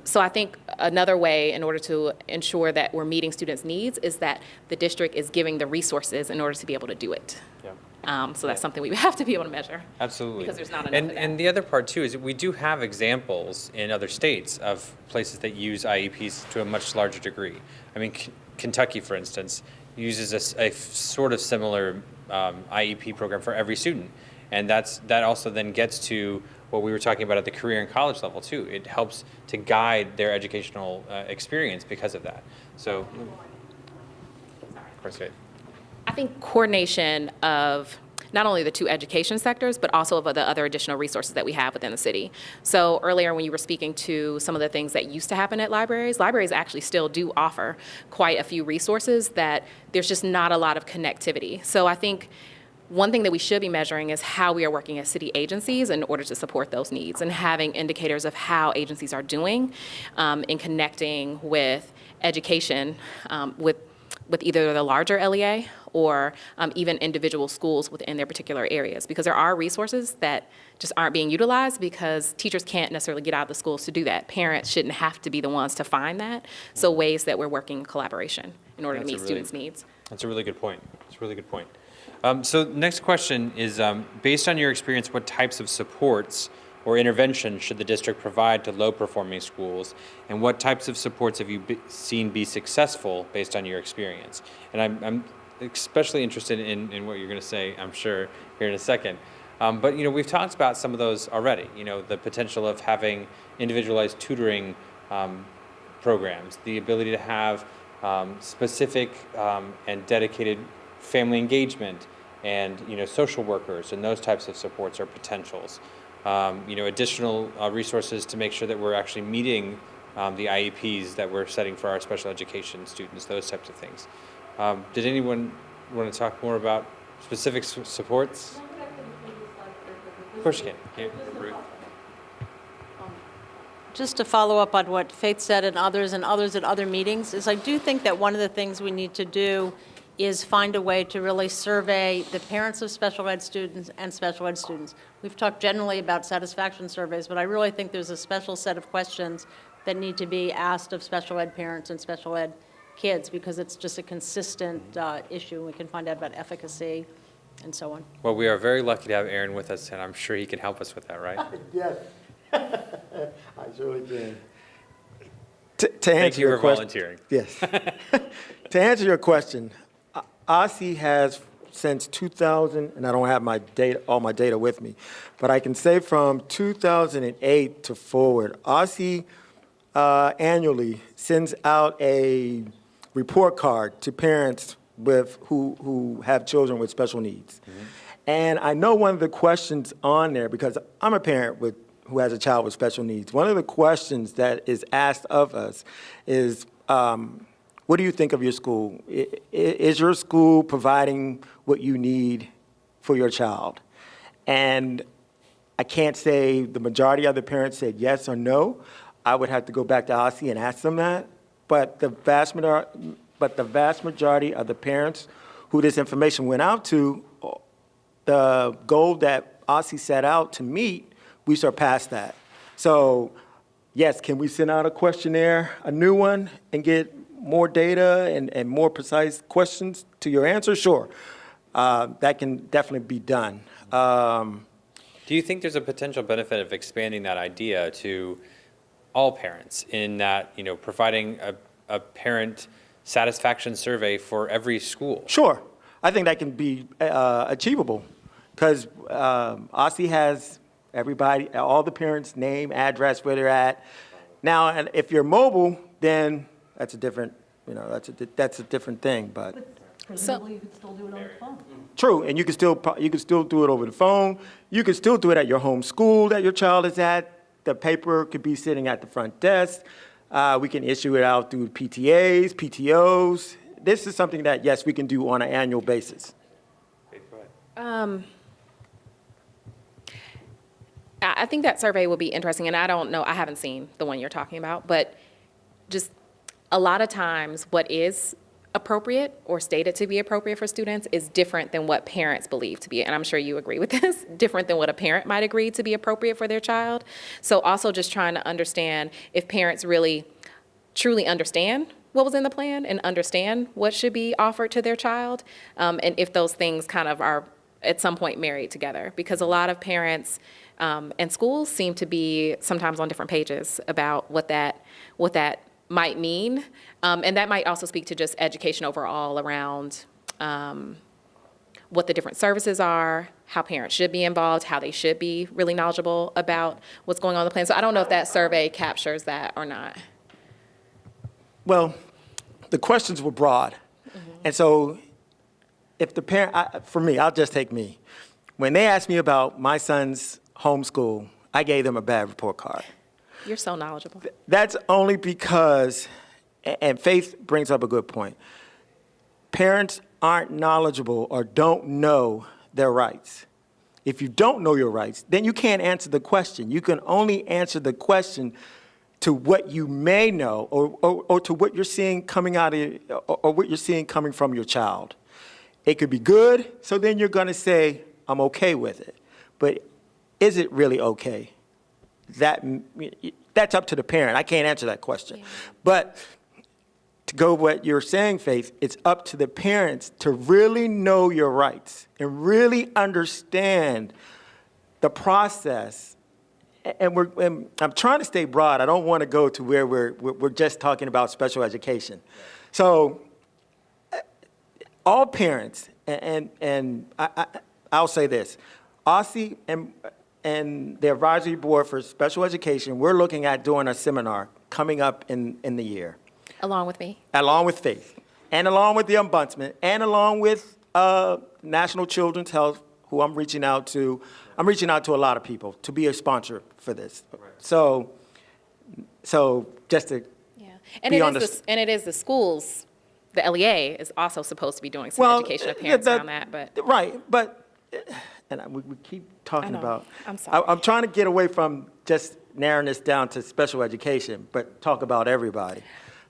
So I think another way in order to ensure that we're meeting students' needs is that the district is giving the resources in order to be able to do it. Yeah. So that's something we have to be able to measure. Absolutely. Because there's not enough of that. And the other part too is that we do have examples in other states of places that use IEPs to a much larger degree. I mean, Kentucky, for instance, uses a sort of similar IEP program for every student. And that also then gets to what we were talking about at the career and college level too. It helps to guide their educational experience because of that. So, of course, I think coordination of not only the two education sectors, but also of the other additional resources that we have within the city. So earlier when you were speaking to some of the things that used to happen at libraries actually still do offer quite a few resources that there's just not a lot of connectivity. So I think one thing that we should be measuring is how we are working as city agencies in order to support those needs, and having indicators of how agencies are doing in connecting with education with either the larger LEA or even individual schools within their particular areas. Because there are resources that just aren't being utilized because teachers can't necessarily get out of the schools to do that. Parents shouldn't have to be the ones to find that. So ways that we're working in collaboration in order to meet students' needs. That's a really good point. That's a really good point. So next question is, based on your experience, what types of supports or intervention should the district provide to low-performing schools, and what types of supports have you seen be successful based on your experience? And I'm especially interested in what you're going to say, I'm sure, here in a second. But we've talked about some of those already. The potential of having individualized tutoring programs, the ability to have specific and dedicated family engagement, and social workers and those types of supports are potentials. Additional resources to make sure that we're actually meeting the IEPs that we're setting for our special education students, those types of things. Did anyone want to talk more about specific supports? Of course you can. Yeah, Ruth. Just to follow up on what Faith said and others at other meetings, is I do think that one of the things we need to do is find a way to really survey the parents of special ed students and special ed students. We've talked generally about satisfaction surveys, but I really think there's a special set of questions that need to be asked of special ed parents and special ed kids, because it's just a consistent issue. We can find out about efficacy and so on. Well, we are very lucky to have Aaron with us, and I'm sure he can help us with that, right? Yes. I surely can. To Thank answer you your for question, volunteering. yes. To answer your question, OSSE has since 2000, and I don't have my data, all my data with me, but I can say from 2008 to forward, OSSE annually sends out a report card to parents with who have children with special needs. And I know one of the questions on there, because I'm a parent who has a child with special needs, one of the questions that is asked of us is, what do you think of your school? Is your school providing what you need for your child? And I can't say the majority of the parents said yes or no. I would have to go back to OSSE and ask them that. But the vast majority of the parents who this information went out to, the goal that OSSE set out to meet, we surpassed that. So, yes, can we send out a questionnaire, a new one, and get more data and more precise questions to your answer? Sure. That can definitely be done. Do you think there's a potential benefit of expanding that idea to all parents in that, providing a parent satisfaction survey for every school? Sure. I think that can be achievable, because OSSE has everybody, all the parents' name, address, where they're at. Now, and if you're mobile, then that's a different, that's a different thing. But Presumably, you could still do it on the phone. true, and you can still do it over the phone. You can still do it at your home school that your child is at. The paper could be sitting at the front desk. We can issue it out through PTAs, PTOs. This is something that, yes, we can do on an annual basis. I think that survey will be interesting, and I don't know, I haven't seen the one you're talking about, but just a lot of times what is appropriate or stated to be appropriate for students is different than what parents believe to be, and I'm sure you agree with this, different than what a parent might agree to be appropriate for their child. So also just trying to understand if parents really truly understand what was in the plan and understand what should be offered to their child, and if those things kind of are at some point married together, because a lot of parents and schools seem to be sometimes on different pages about what that might mean, and that might also speak to just education overall around what the different services are, how parents should be involved, how they should be really knowledgeable about what's going on in the plan. So I don't know if that survey captures that or not. Well, the questions were broad. And so if the parent, for me, I'll just take me. When they asked me about my son's homeschool, I gave them a bad report card. You're so knowledgeable. That's only because, and Faith brings up a good point, parents aren't knowledgeable or don't know their rights. If you don't know your rights, then you can't answer the question. You can only answer the question to what you may know, or to what you're seeing coming out of, or what you're seeing coming from your child. It could be good, so then you're going to say, I'm okay with it. But is it really okay? That's up to the parent. I can't answer that question. Yeah. But to go what you're saying, Faith, it's up to the parents to really know your rights and really understand the process. And I'm trying to stay broad. I don't want to go to where we're just talking about special education. So all parents, and I'll say this, OSSE and the advisory board for special education, we're looking at doing a seminar coming up in the year. Along with me? Along with Faith, and along with the ombudsman, and along with National Children's Health, who I'm reaching out to. I'm reaching out to a lot of people to be a sponsor for this. Right. So just to be on this. And it is the schools, the LEA is also supposed to be doing some education of parents around that. But right, but, and we keep talking about. I'm sorry. I'm trying to get away from just narrowing this down to special education, but talk about everybody.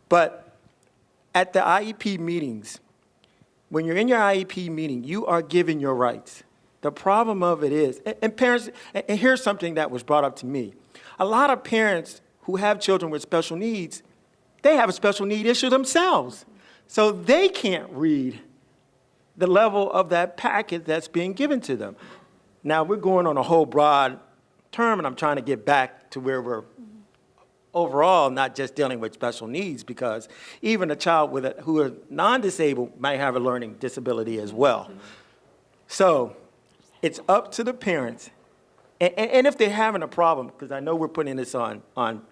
But at the IEP meetings, when you're in your IEP meeting, you are given your rights. The problem of it is, and parents, and here's something that was brought up to me. A lot of parents who have children with special needs, they have a special need issue themselves. So they can't read the level of that packet that's being given to them. Now, we're going on a whole broad term, and I'm trying to get back to where we're overall not just dealing with special needs, because even a child who is non-disabled might have a learning disability as well. So it's up to the parents, and if they're having a problem, because I know we're putting this on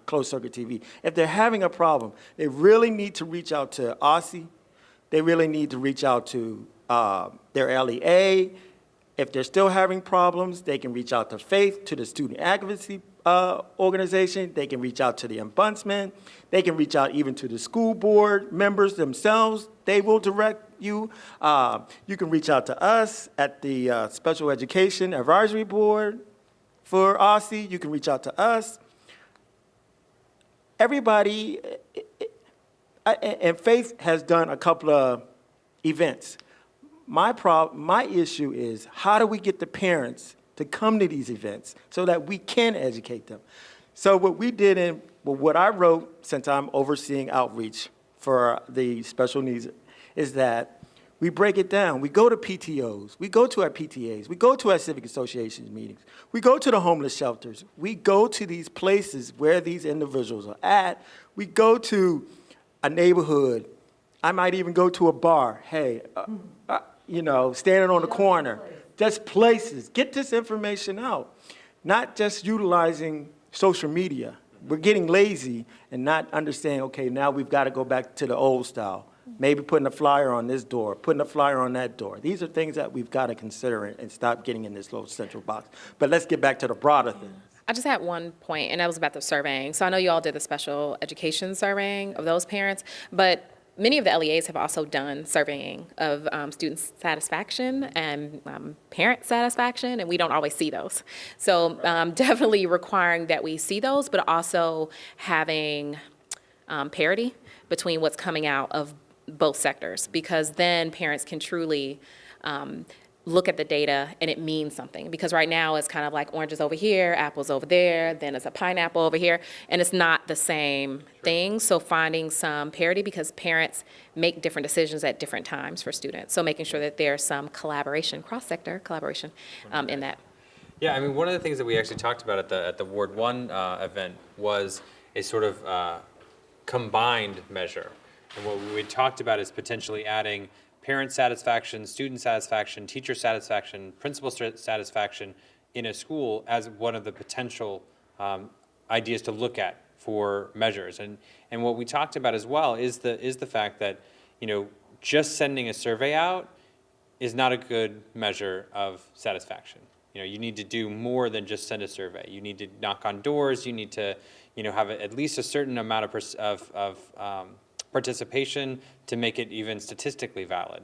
closed circuit TV, if they're having a problem, they really need to reach out to OSSI. They really need to reach out to their LEA. If they're still having problems, they can reach out to FAITH, to the student advocacy organization. They can reach out to the ombudsman. They can reach out even to the school board members themselves. They will direct you. You can reach out to us at the Special Education Advisory Board for OSSI. You can reach out to us. Everybody, and FAITH has done a couple of events. My issue is, how do we get the parents to come to these events so that we can educate them? So what we did, what I wrote, since I'm overseeing outreach for the special needs, is that we break it down. We go to PTOs, we go to our PTAs, we go to our civic associations meetings, we go to the homeless shelters, we go to these places where these individuals are at, we go to a neighborhood, I might even go to a bar, hey, standing on the corner, just places. Get this information out, not just utilizing social media. We're getting lazy and not understanding, okay, now we've got to go back to the old style. Maybe putting a flyer on this door, putting a flyer on that door. These are things that we've got to consider and stop getting in this little central box. But let's get back to the broader things. I just had one point, and that was about the surveying. So I know you all did the special education surveying of those parents, but many of the LEAs have also done surveying of student satisfaction and parent satisfaction, and we don't always see those. So definitely requiring that we see those, but also having parity between what's coming out of both sectors, because then parents can truly look at the data and it means something. Because right now it's kind of like oranges over here, apples over there, then it's a pineapple over here, and it's not the same thing. So finding some parity, because parents make different decisions at different times for students. So making sure that there's some collaboration, cross-sector collaboration in that. Yeah, I mean, one of the things that we actually talked about at the Ward 1 event was a sort of combined measure. And what we talked about is potentially adding parent satisfaction, student satisfaction, teacher satisfaction, principal satisfaction in a school as one of the potential ideas to look at for measures. And what we talked about as well is the fact that, just sending a survey out is not a good measure of satisfaction. You need to do more than just send a survey. You need to knock on doors. You need to, have at least a certain amount of participation to make it even statistically valid.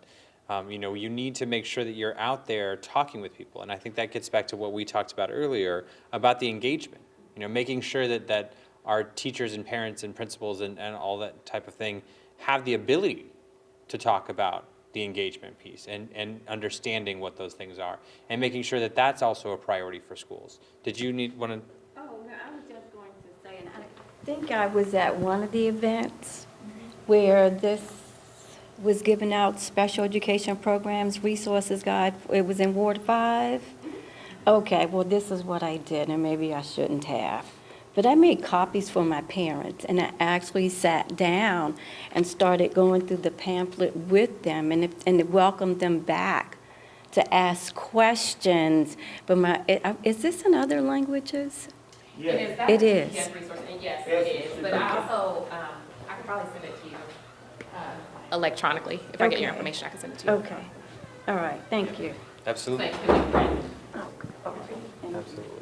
You need to make sure that you're out there talking with people. And I think that gets back to what we talked about earlier about the engagement. Making sure that our teachers and parents and principals and all that type of thing have the ability to talk about the engagement piece and understanding what those things are, and making sure that that's also a priority for schools. Did you want to? Oh, no, I was just going to say, and I think I was at one of the events where this was giving out special education programs, resources guide. It was in Ward 5. Okay, well, this is what I did, and maybe I shouldn't have. But I made copies for my parents, and I actually sat down and started going through the pamphlet with them and welcomed them back to ask questions. But is this in other languages? Yes. It is. Yes, resource, and yes, it is. But I also, I could probably send it to you electronically. If I get your information, I can send it to you. Okay. All right, thank you. Absolutely. Absolutely.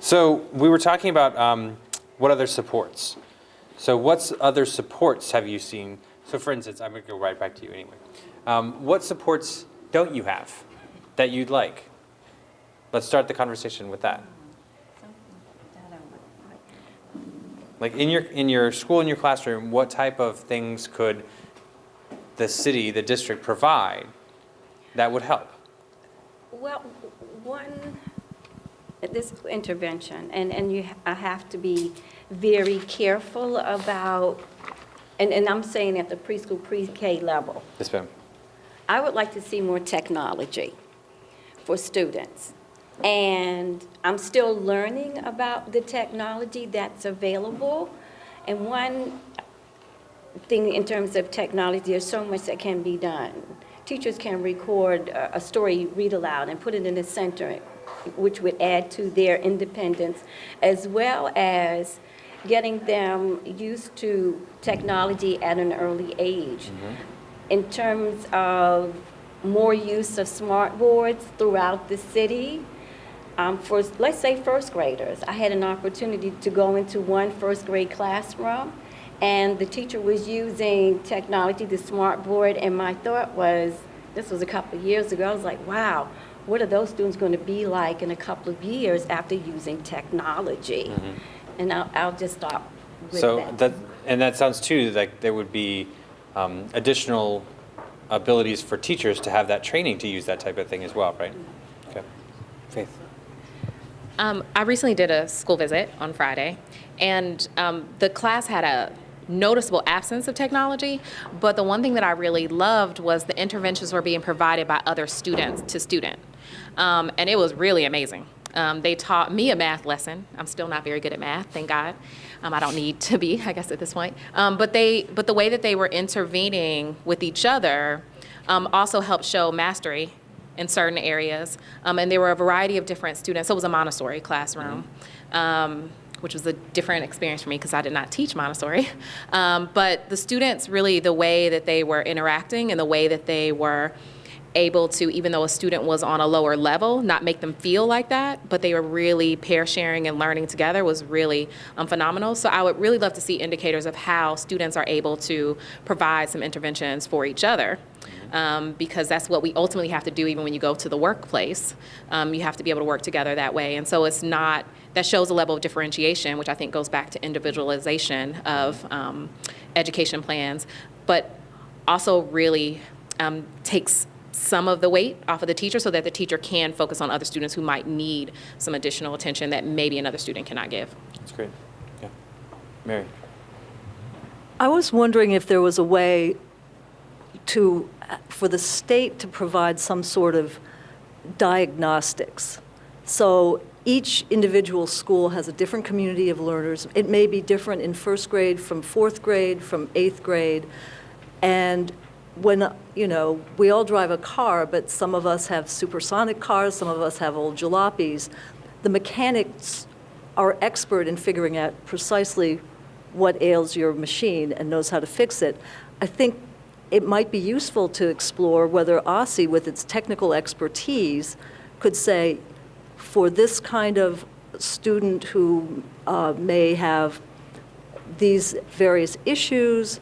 So we were talking about what other supports. So what other supports have you seen? So for instance, I'm going to go right back to you anyway. What supports don't you have that you'd like? Let's start the conversation with that. Like in your school, in your classroom, what type of things could the city, the district provide that would help? Well, this intervention, and I have to be very careful about, and I'm saying at the preschool, pre-K level. Yes, ma'am. I would like to see more technology for students. And I'm still learning about the technology that's available. And one thing in terms of technology, there's so much that can be done. Teachers can record a story, read aloud, and put it in the center, which would add to their independence, as well as getting them used to technology at an early age. Mm-hmm. In terms of more use of smart boards throughout the city, for, let's say, first graders. I had an opportunity to go into one first grade classroom, and the teacher was using technology, the smart board, and my thought was, this was a couple of years ago, I was like, wow, what are those students going to be like in a couple of years after using technology? Mm-hmm. And I'll just stop with that. And that sounds too like there would be additional abilities for teachers to have that training to use that type of thing as well, right? Okay. Faith. I recently did a school visit on Friday, and the class had a noticeable absence of technology, but the one thing that I really loved was the interventions were being provided by other students to student, and it was really amazing. They taught me a math lesson. I'm still not very good at math, thank God. I don't need to be, I guess, at this point. But the way that they were intervening with each other also helped show mastery in certain areas. And there were a variety of different students. So it was a Montessori classroom, which was a different experience for me because I did not teach Montessori. But the students really, the way that they were interacting and the way that they were able to, even though a student was on a lower level, not make them feel like that, but they were really pair sharing and learning together was really phenomenal. So I would really love to see indicators of how students are able to provide some interventions for each other. Because that's what we ultimately have to do even when you go to the workplace. You have to be able to work together that way. And so it's not, that shows a level of differentiation, which I think goes back to individualization of education plans, but also really takes some of the weight off of the teacher so that the teacher can focus on other students who might need some additional attention that maybe another student cannot give. That's great. Yeah. Mary. I was wondering if there was a way for the state to provide some sort of diagnostics. So each individual school has a different community of learners. It may be different in first grade from fourth grade, from 8th grade. And when, we all drive a car, but some of us have supersonic cars, some of us have old jalopies. The mechanics are expert in figuring out precisely what ails your machine and knows how to fix it. I think it might be useful to explore whether OSSI, with its technical expertise, could say, for this kind of student who may have these various issues,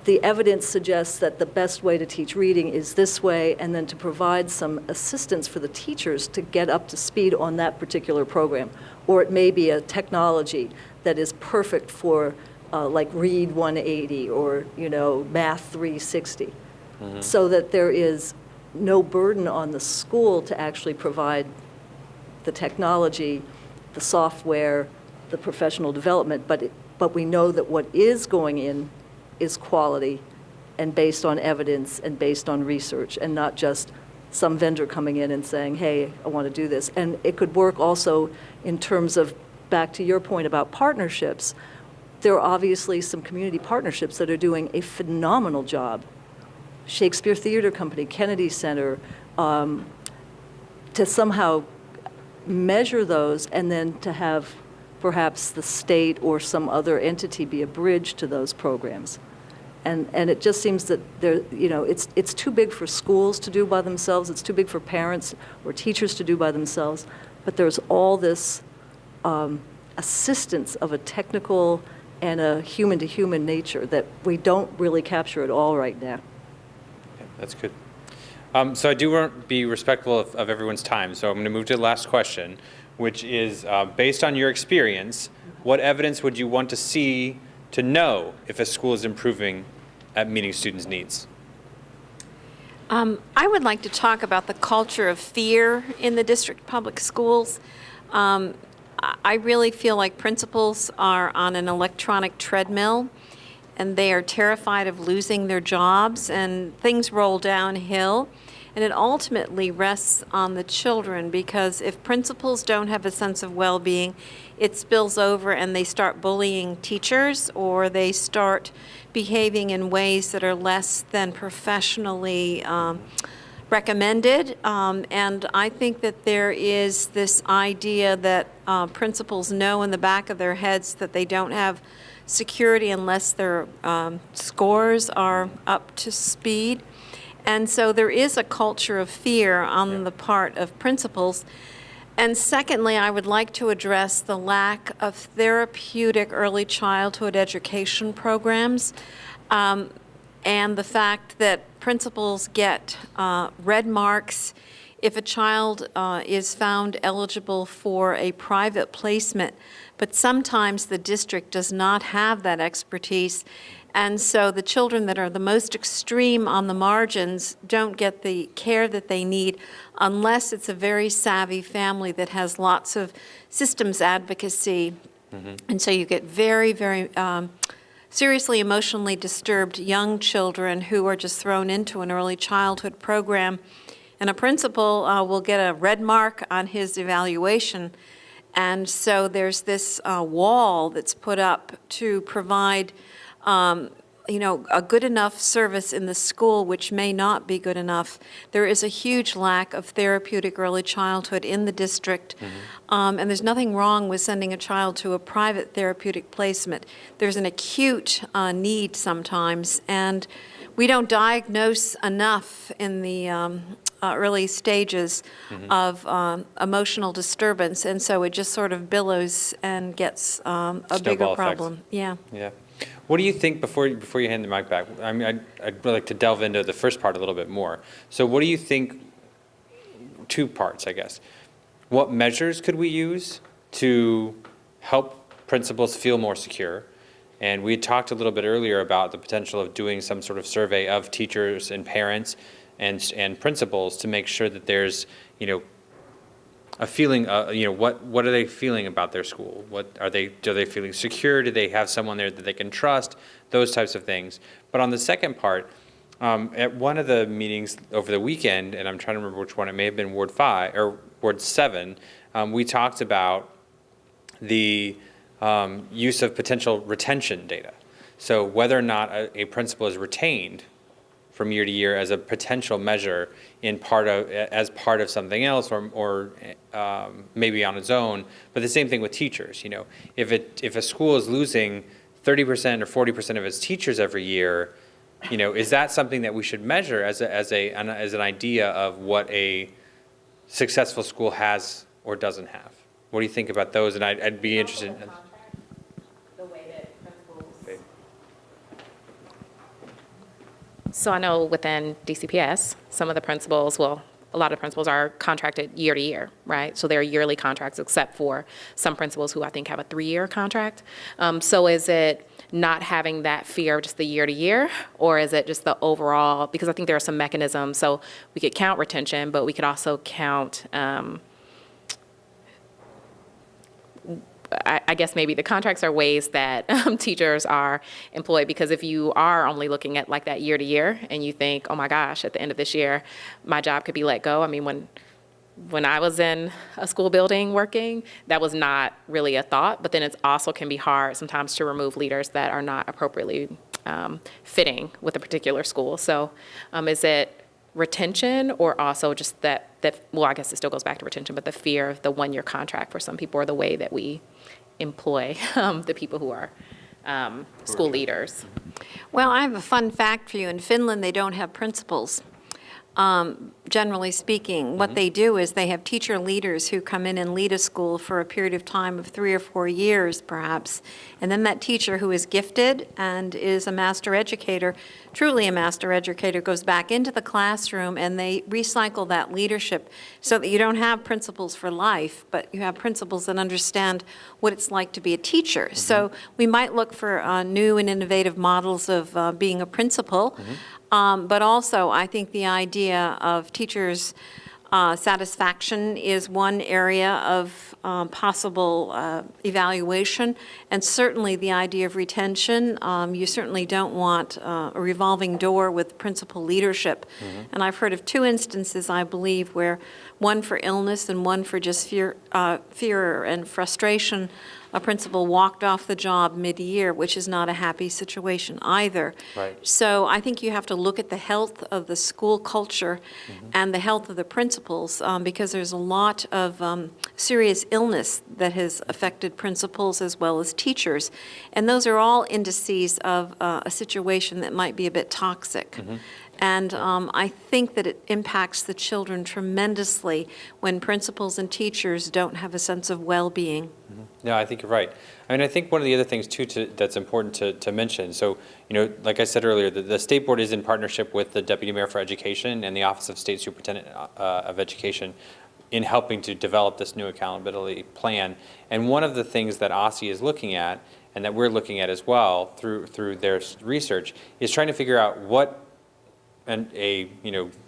the evidence suggests that the best way to teach reading is this way, and then to provide some assistance for the teachers to get up to speed on that particular program. Or it may be a technology that is perfect for like Read 180 or, Math 360, so that there is no burden on the school to actually provide the technology, the software, the professional development, but we know that what is going in is quality and based on evidence and based on research, and not just some vendor coming in and saying, hey, I want to do this. And it could work also in terms of, back to your point about partnerships, there are obviously some community partnerships that are doing a phenomenal job. Shakespeare Theater Company, Kennedy Center, to somehow measure those and then to have perhaps the state or some other entity be a bridge to those programs. And it just seems that it's too big for schools to do by themselves, it's too big for parents or teachers to do by themselves, but there's all this assistance of a technical and a human-to-human nature that we don't really capture at all right now. Yeah, that's good. So I do want to be respectful of everyone's time, so I'm going to move to the last question, which is based on your experience, what evidence would you want to see to know if a school is improving at meeting students' needs? I would like to talk about the culture of fear in the district public schools. I really feel like principals are on an electronic treadmill, and they are terrified of losing their jobs, and things roll downhill. And it ultimately rests on the children, because if principals don't have a sense of well-being, it spills over and they start bullying teachers, or they start behaving in ways that are less than professionally recommended. And I think that there is this idea that principals know in the back of their heads that they don't have security unless their scores are up to speed. And so there is a culture of fear on the part of principals. And secondly, I would like to address the lack of therapeutic early childhood education programs, and the fact that principals get red marks if a child is found eligible for a private placement, but sometimes the district does not have that expertise. And so the children that are the most extreme on the margins don't get the care that they need unless it's a very savvy family that has lots of systems advocacy. And so you get very, very seriously emotionally disturbed young children who are just thrown into an early childhood program. And a principal will get a red mark on his evaluation. And so there's this wall that's put up to provide a good enough service in the school, which may not be good enough. There is a huge lack of therapeutic early childhood in the district, and there's nothing wrong with sending a child to a private therapeutic placement. There's an acute need sometimes, and we don't diagnose enough in the early stages of emotional disturbance, and so it just sort of billows and gets a bigger Snowball problem. effects. Yeah. What do you think, before you hand the mic back, I mean, I'd really like to delve into the first part a little bit more. So what do you think, two parts, I guess. What measures could we use to help principals feel more secure? And we had talked a little bit earlier about the potential of doing some sort of survey of teachers and parents and principals to make sure that there's, a feeling, what are they feeling about their school? Are they feeling secure? Do they have someone there that they can trust? Those types of things. But on the second part, at one of the meetings over the weekend, and I'm trying to remember which one, it may have been Ward 5 or Ward 7, we talked about the use of potential retention data. So whether or not a principal is retained from year to year as a potential measure as part of something else, or maybe on its own. But the same thing with teachers. If a school is losing 30% or 40% of its teachers every year, is that something that we should measure as an idea of what a successful school has or doesn't have? What do you think about those? And I'd be interested in. The way that principals. So I know within DCPS, some of the principals, well, a lot of principals are contracted year to year, right? So they're yearly contracts, except for some principals who I think have a 3-year contract. So is it not having that fear of just the year to year, or is it just the overall? Because I think there are some mechanisms. So we could count retention, but we could also count. I guess maybe the contracts are ways that teachers are employed, because if you are only looking at like that year to year and you think, oh my gosh, at the end of this year, my job could be let go. I mean, when I was in a school building working, that was not really a thought, but then it also can be hard sometimes to remove leaders that are not appropriately fitting with a particular school. So is it retention, or also just that, well, I guess it still goes back to retention, but the fear of the 1-year contract for some people, or the way that we employ the people who are school leaders? Well, I have a fun fact for you. In Finland, they don't have principals. generally speaking. What they do is they have teacher leaders who come in and lead a school for a period of time of 3 or 4 years, perhaps. And then that teacher who is gifted and is a master educator, truly a master educator, goes back into the classroom and they recycle that leadership so that you don't have principals for life, but you have principals that understand what it's like to be a teacher. So we might look for new and innovative models of being a principal. But also, I think the idea of teachers' satisfaction is one area of possible evaluation, and certainly the idea of retention. You certainly don't want a revolving door with principal leadership. And I've heard of 2 instances, I believe, where one for illness and one for just fear and frustration, a principal walked off the job mid-year, which is not a happy situation either. Right. So I think you have to look at the health of the school culture and the health of the principals, because there's a lot of serious illness that has affected principals as well as teachers. And those are all indices of a situation that might be a bit toxic. And I think that it impacts the children tremendously when principals and teachers don't have a sense of well-being. No, I think you're right. I mean, I think one of the other things too that's important to mention. So, like I said earlier, the state board is in partnership with the Deputy Mayor for Education and the Office of State Superintendent of Education in helping to develop this new accountability plan. And one of the things that OSSI is looking at, and that we're looking at as well through their research, is trying to figure out what a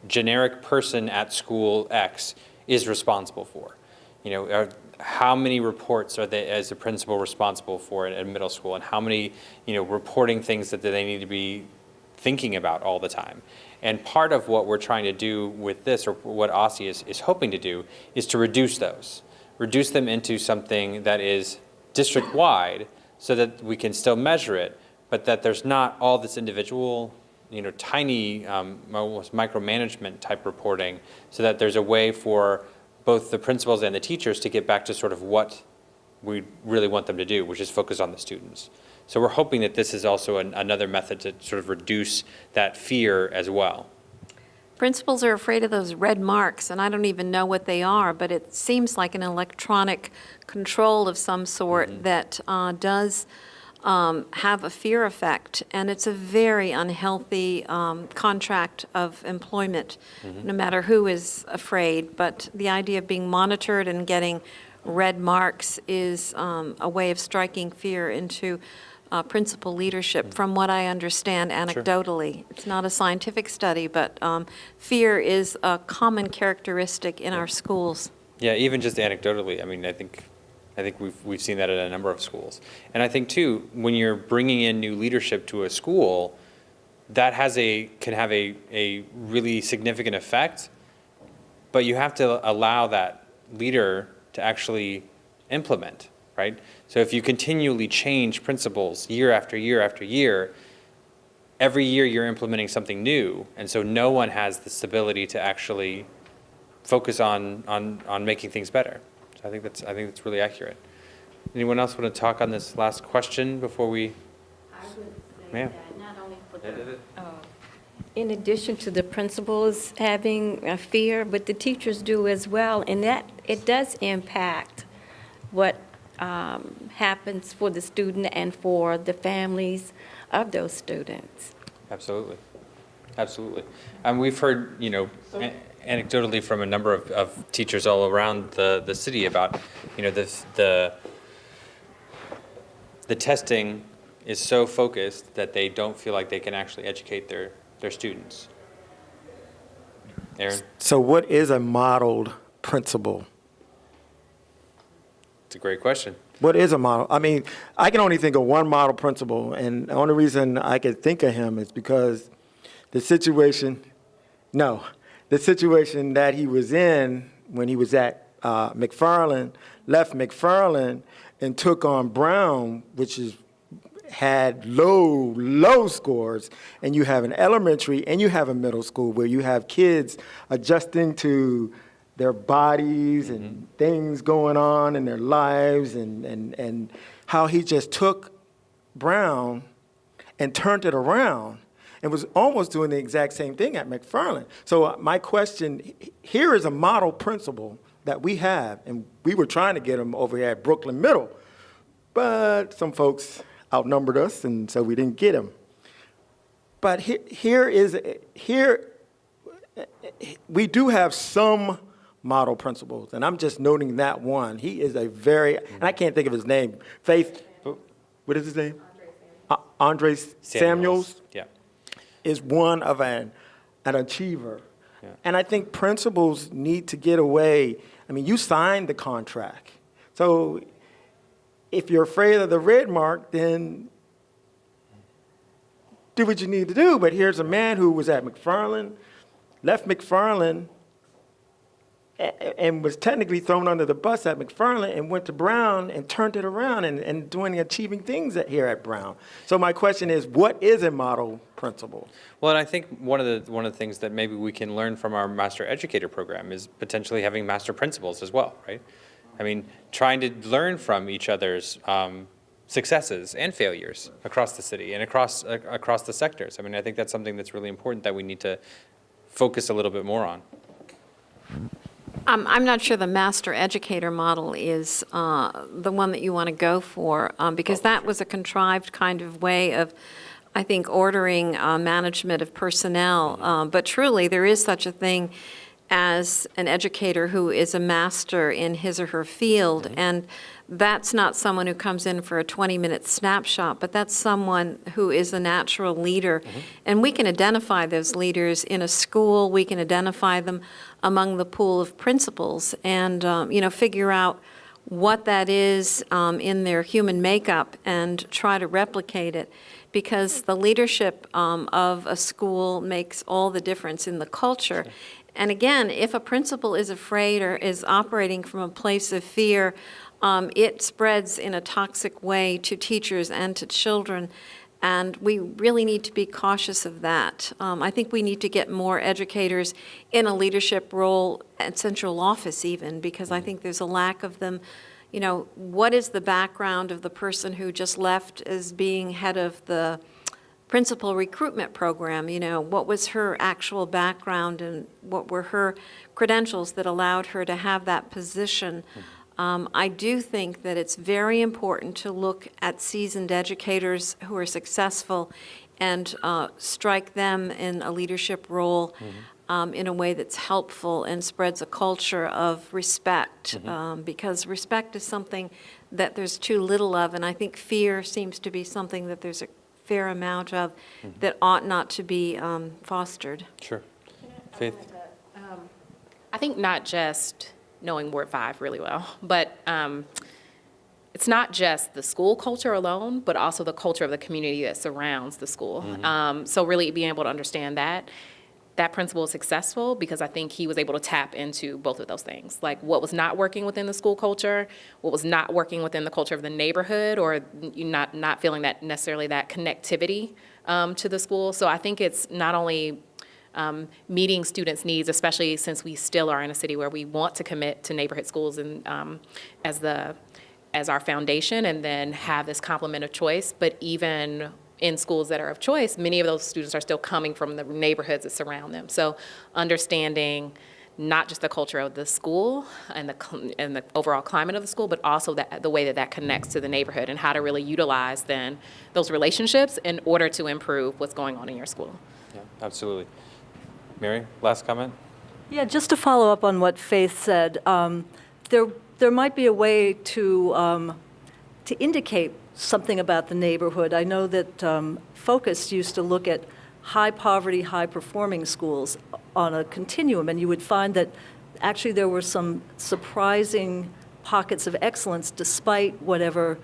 generic person at school X is responsible for. How many reports are they as a principal responsible for at middle school, and how many reporting things that they need to be thinking about all the time. And part of what we're trying to do with this, or what OSSI is hoping to do, is to reduce them into something that is district-wide, so that we can still measure it, but that there's not all this individual tiny almost micromanagement type reporting, so that there's a way for both the principals and the teachers to get back to sort of what we really want them to do, which is focus on the students. So we're hoping that this is also another method to sort of reduce that fear as well. Principals are afraid of those red marks, and I don't even know what they are, but it seems like an electronic control of some sort that does have a fear effect, and it's a very unhealthy contract of employment, no matter who is afraid. But the idea of being monitored and getting red marks is a way of striking fear into principal leadership, from what I understand anecdotally. It's not a scientific study, but fear is a common characteristic in our schools. Yeah, even just anecdotally, I mean, I think we've seen that at a number of schools. And I think too, when you're bringing in new leadership to a school, that can have a really significant effect, but you have to allow that leader to actually implement, right? So if you continually change principles year after year after year, every year you're implementing something new, and so no one has the stability to actually focus on making things better. So I think that's really accurate. Anyone else want to talk on this last question before we? I would say Ma'am. that not only for in addition to the principals having a fear, but the teachers do as well, and that it does impact what happens for the student and for the families of those students. Absolutely. And we've heard, anecdotally from a number of teachers all around the city about, the testing is so focused that they don't feel like they can actually educate their students. Aaron? So what is a modeled principal? It's a great question. What is a model? I mean, I can only think of one model principal, and the only reason I could think of him is because the situation that he was in when he was at McFarland, left McFarland and took on Brown, which had low scores, and you have an elementary and you have a middle school where you have kids adjusting to their bodies and things going on in their lives, and how he just took Brown and turned it around and was almost doing the exact same thing at McFarland. So my question, here is a model principal that we have, and we were trying to get him over here at Brooklyn Middle, but some folks outnumbered us, and so we didn't get him. But here we do have some model principals, and I'm just noting that one. He is a very, and I can't think of his name. Faith, what is his name? Andre Samuels. Yeah. Is one of an achiever. Yeah. And I think principals need to get away. I mean, you signed the contract. So if you're afraid of the red mark, then do what you need to do. But here's a man who was at McFarland, left McFarland, and was technically thrown under the bus at McFarland and went to Brown and turned it around and doing achieving things here at Brown. So my question is, what is a model principal? Well, and I think one of the things that maybe we can learn from our master educator program is potentially having master principals as well, right? I mean, trying to learn from each other's successes and failures across the city and across the sectors. I mean, I think that's something that's really important that we need to focus a little bit more on. I'm not sure the master educator model is the one that you want to go for, because that was a contrived kind of way of, I think, ordering management of personnel. But truly, there is such a thing as an educator who is a master in his or her field, and that's not someone who comes in for a 20-minute snapshot, but that's someone who is a natural leader. And we can identify those leaders in a school, we can identify them among the pool of principals, and figure out what that is in their human makeup and try to replicate it, because the leadership of a school makes all the difference in the culture. And again, if a principal is afraid or is operating from a place of fear, it spreads in a toxic way to teachers and to children, and we really need to be cautious of that. I think we need to get more educators in a leadership role at central office even, because I think there's a lack of them. You know, what is the background of the person who just left as being head of the principal recruitment program? You know, what was her actual background and what were her credentials that allowed her to have that position? I do think that it's very important to look at seasoned educators who are successful and strike them in a leadership role in a way that's helpful and spreads a culture of respect, because respect is something that there's too little of, and I think fear seems to be something that there's a fair amount of that ought not to be fostered. Sure. Faith? I think not just knowing Ward 5 really well, but it's not just the school culture alone, but also the culture of the community that surrounds the school. So really being able to understand that principal is successful because I think he was able to tap into both of those things, like what was not working within the school culture, what was not working within the culture of the neighborhood, or not feeling that necessarily that connectivity to the school. So I think it's not only meeting students' needs, especially since we still are in a city where we want to commit to neighborhood schools and as our foundation, and then have this complement of choice. But even in schools that are of choice, many of those students are still coming from the neighborhoods that surround them. So understanding not just the culture of the school and the overall climate of the school, but also the way that connects to the neighborhood and how to really utilize then those relationships in order to improve what's going on in your school. Yeah, absolutely. Mary, last comment? Yeah, just to follow up on what Faith said, there might be a way to indicate something about the neighborhood. I know that Focus used to look at high poverty, high performing schools on a continuum, and you would find that actually there were some surprising pockets of excellence despite whatever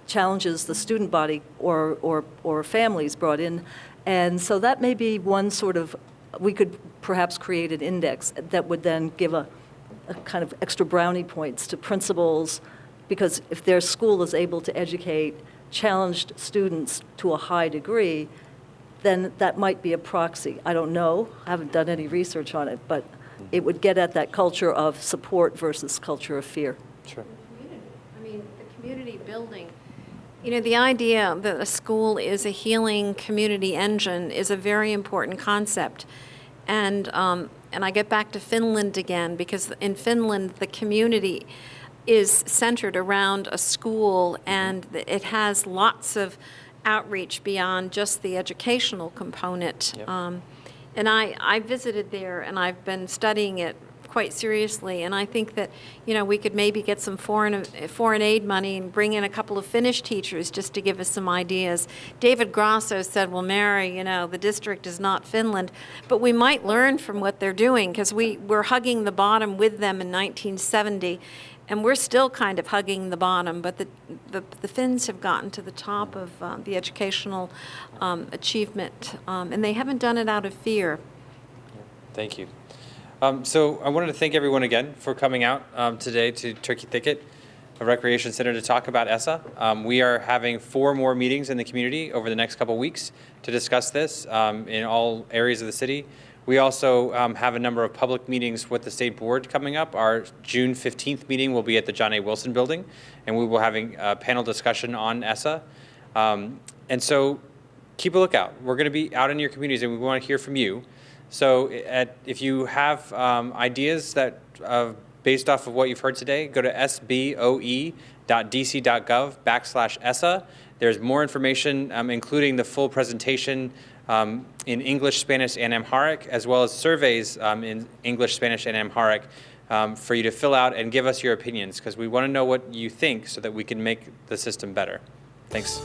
challenges the student body or families brought in. And so that may be one sort of, we could perhaps create an index that would then give a kind of extra brownie points to principals, because if their school is able to educate challenged students to a high degree, then that might be a proxy. I don't know, I haven't done any research on it, but it would get at that culture of support versus culture of fear. Sure. I mean, the community building You know, the idea that a school is a healing community engine is a very important concept. And I get back to Finland again, because in Finland, the community is centered around a school, and it has lots of outreach beyond just the educational component. Yep. And I visited there, and I've been studying it quite seriously, and I think that, you know, we could maybe get some foreign aid money and bring in a couple of Finnish teachers just to give us some ideas. David Grasso said, well, Mary, you know, the district is not Finland, but we might learn from what they're doing, because we were hugging the bottom with them in 1970, and we're still kind of hugging the bottom, but the Finns have gotten to the top of the educational achievement, and they haven't done it out of fear. Thank you. So I wanted to thank everyone again for coming out today to Turkey Thicket, a recreation center, to talk about ESSA. We are having 4 more meetings in the community over the next couple weeks to discuss this in all areas of the city. We also have a number of public meetings with the state board coming up. Our June 15th meeting will be at the John A. Wilson building, and we will be having a panel discussion on ESSA. And so keep a lookout. We're going to be out in your communities, and we want to hear from you. So if you have ideas that based off of what you've heard today, go to sboe.dc.gov/ESSA. There's more information, including the full presentation in English, Spanish, and Amharic, as well as surveys in English, Spanish, and Amharic for you to fill out and give us your opinions, because we want to know what you think so that we can make the system better. Thanks.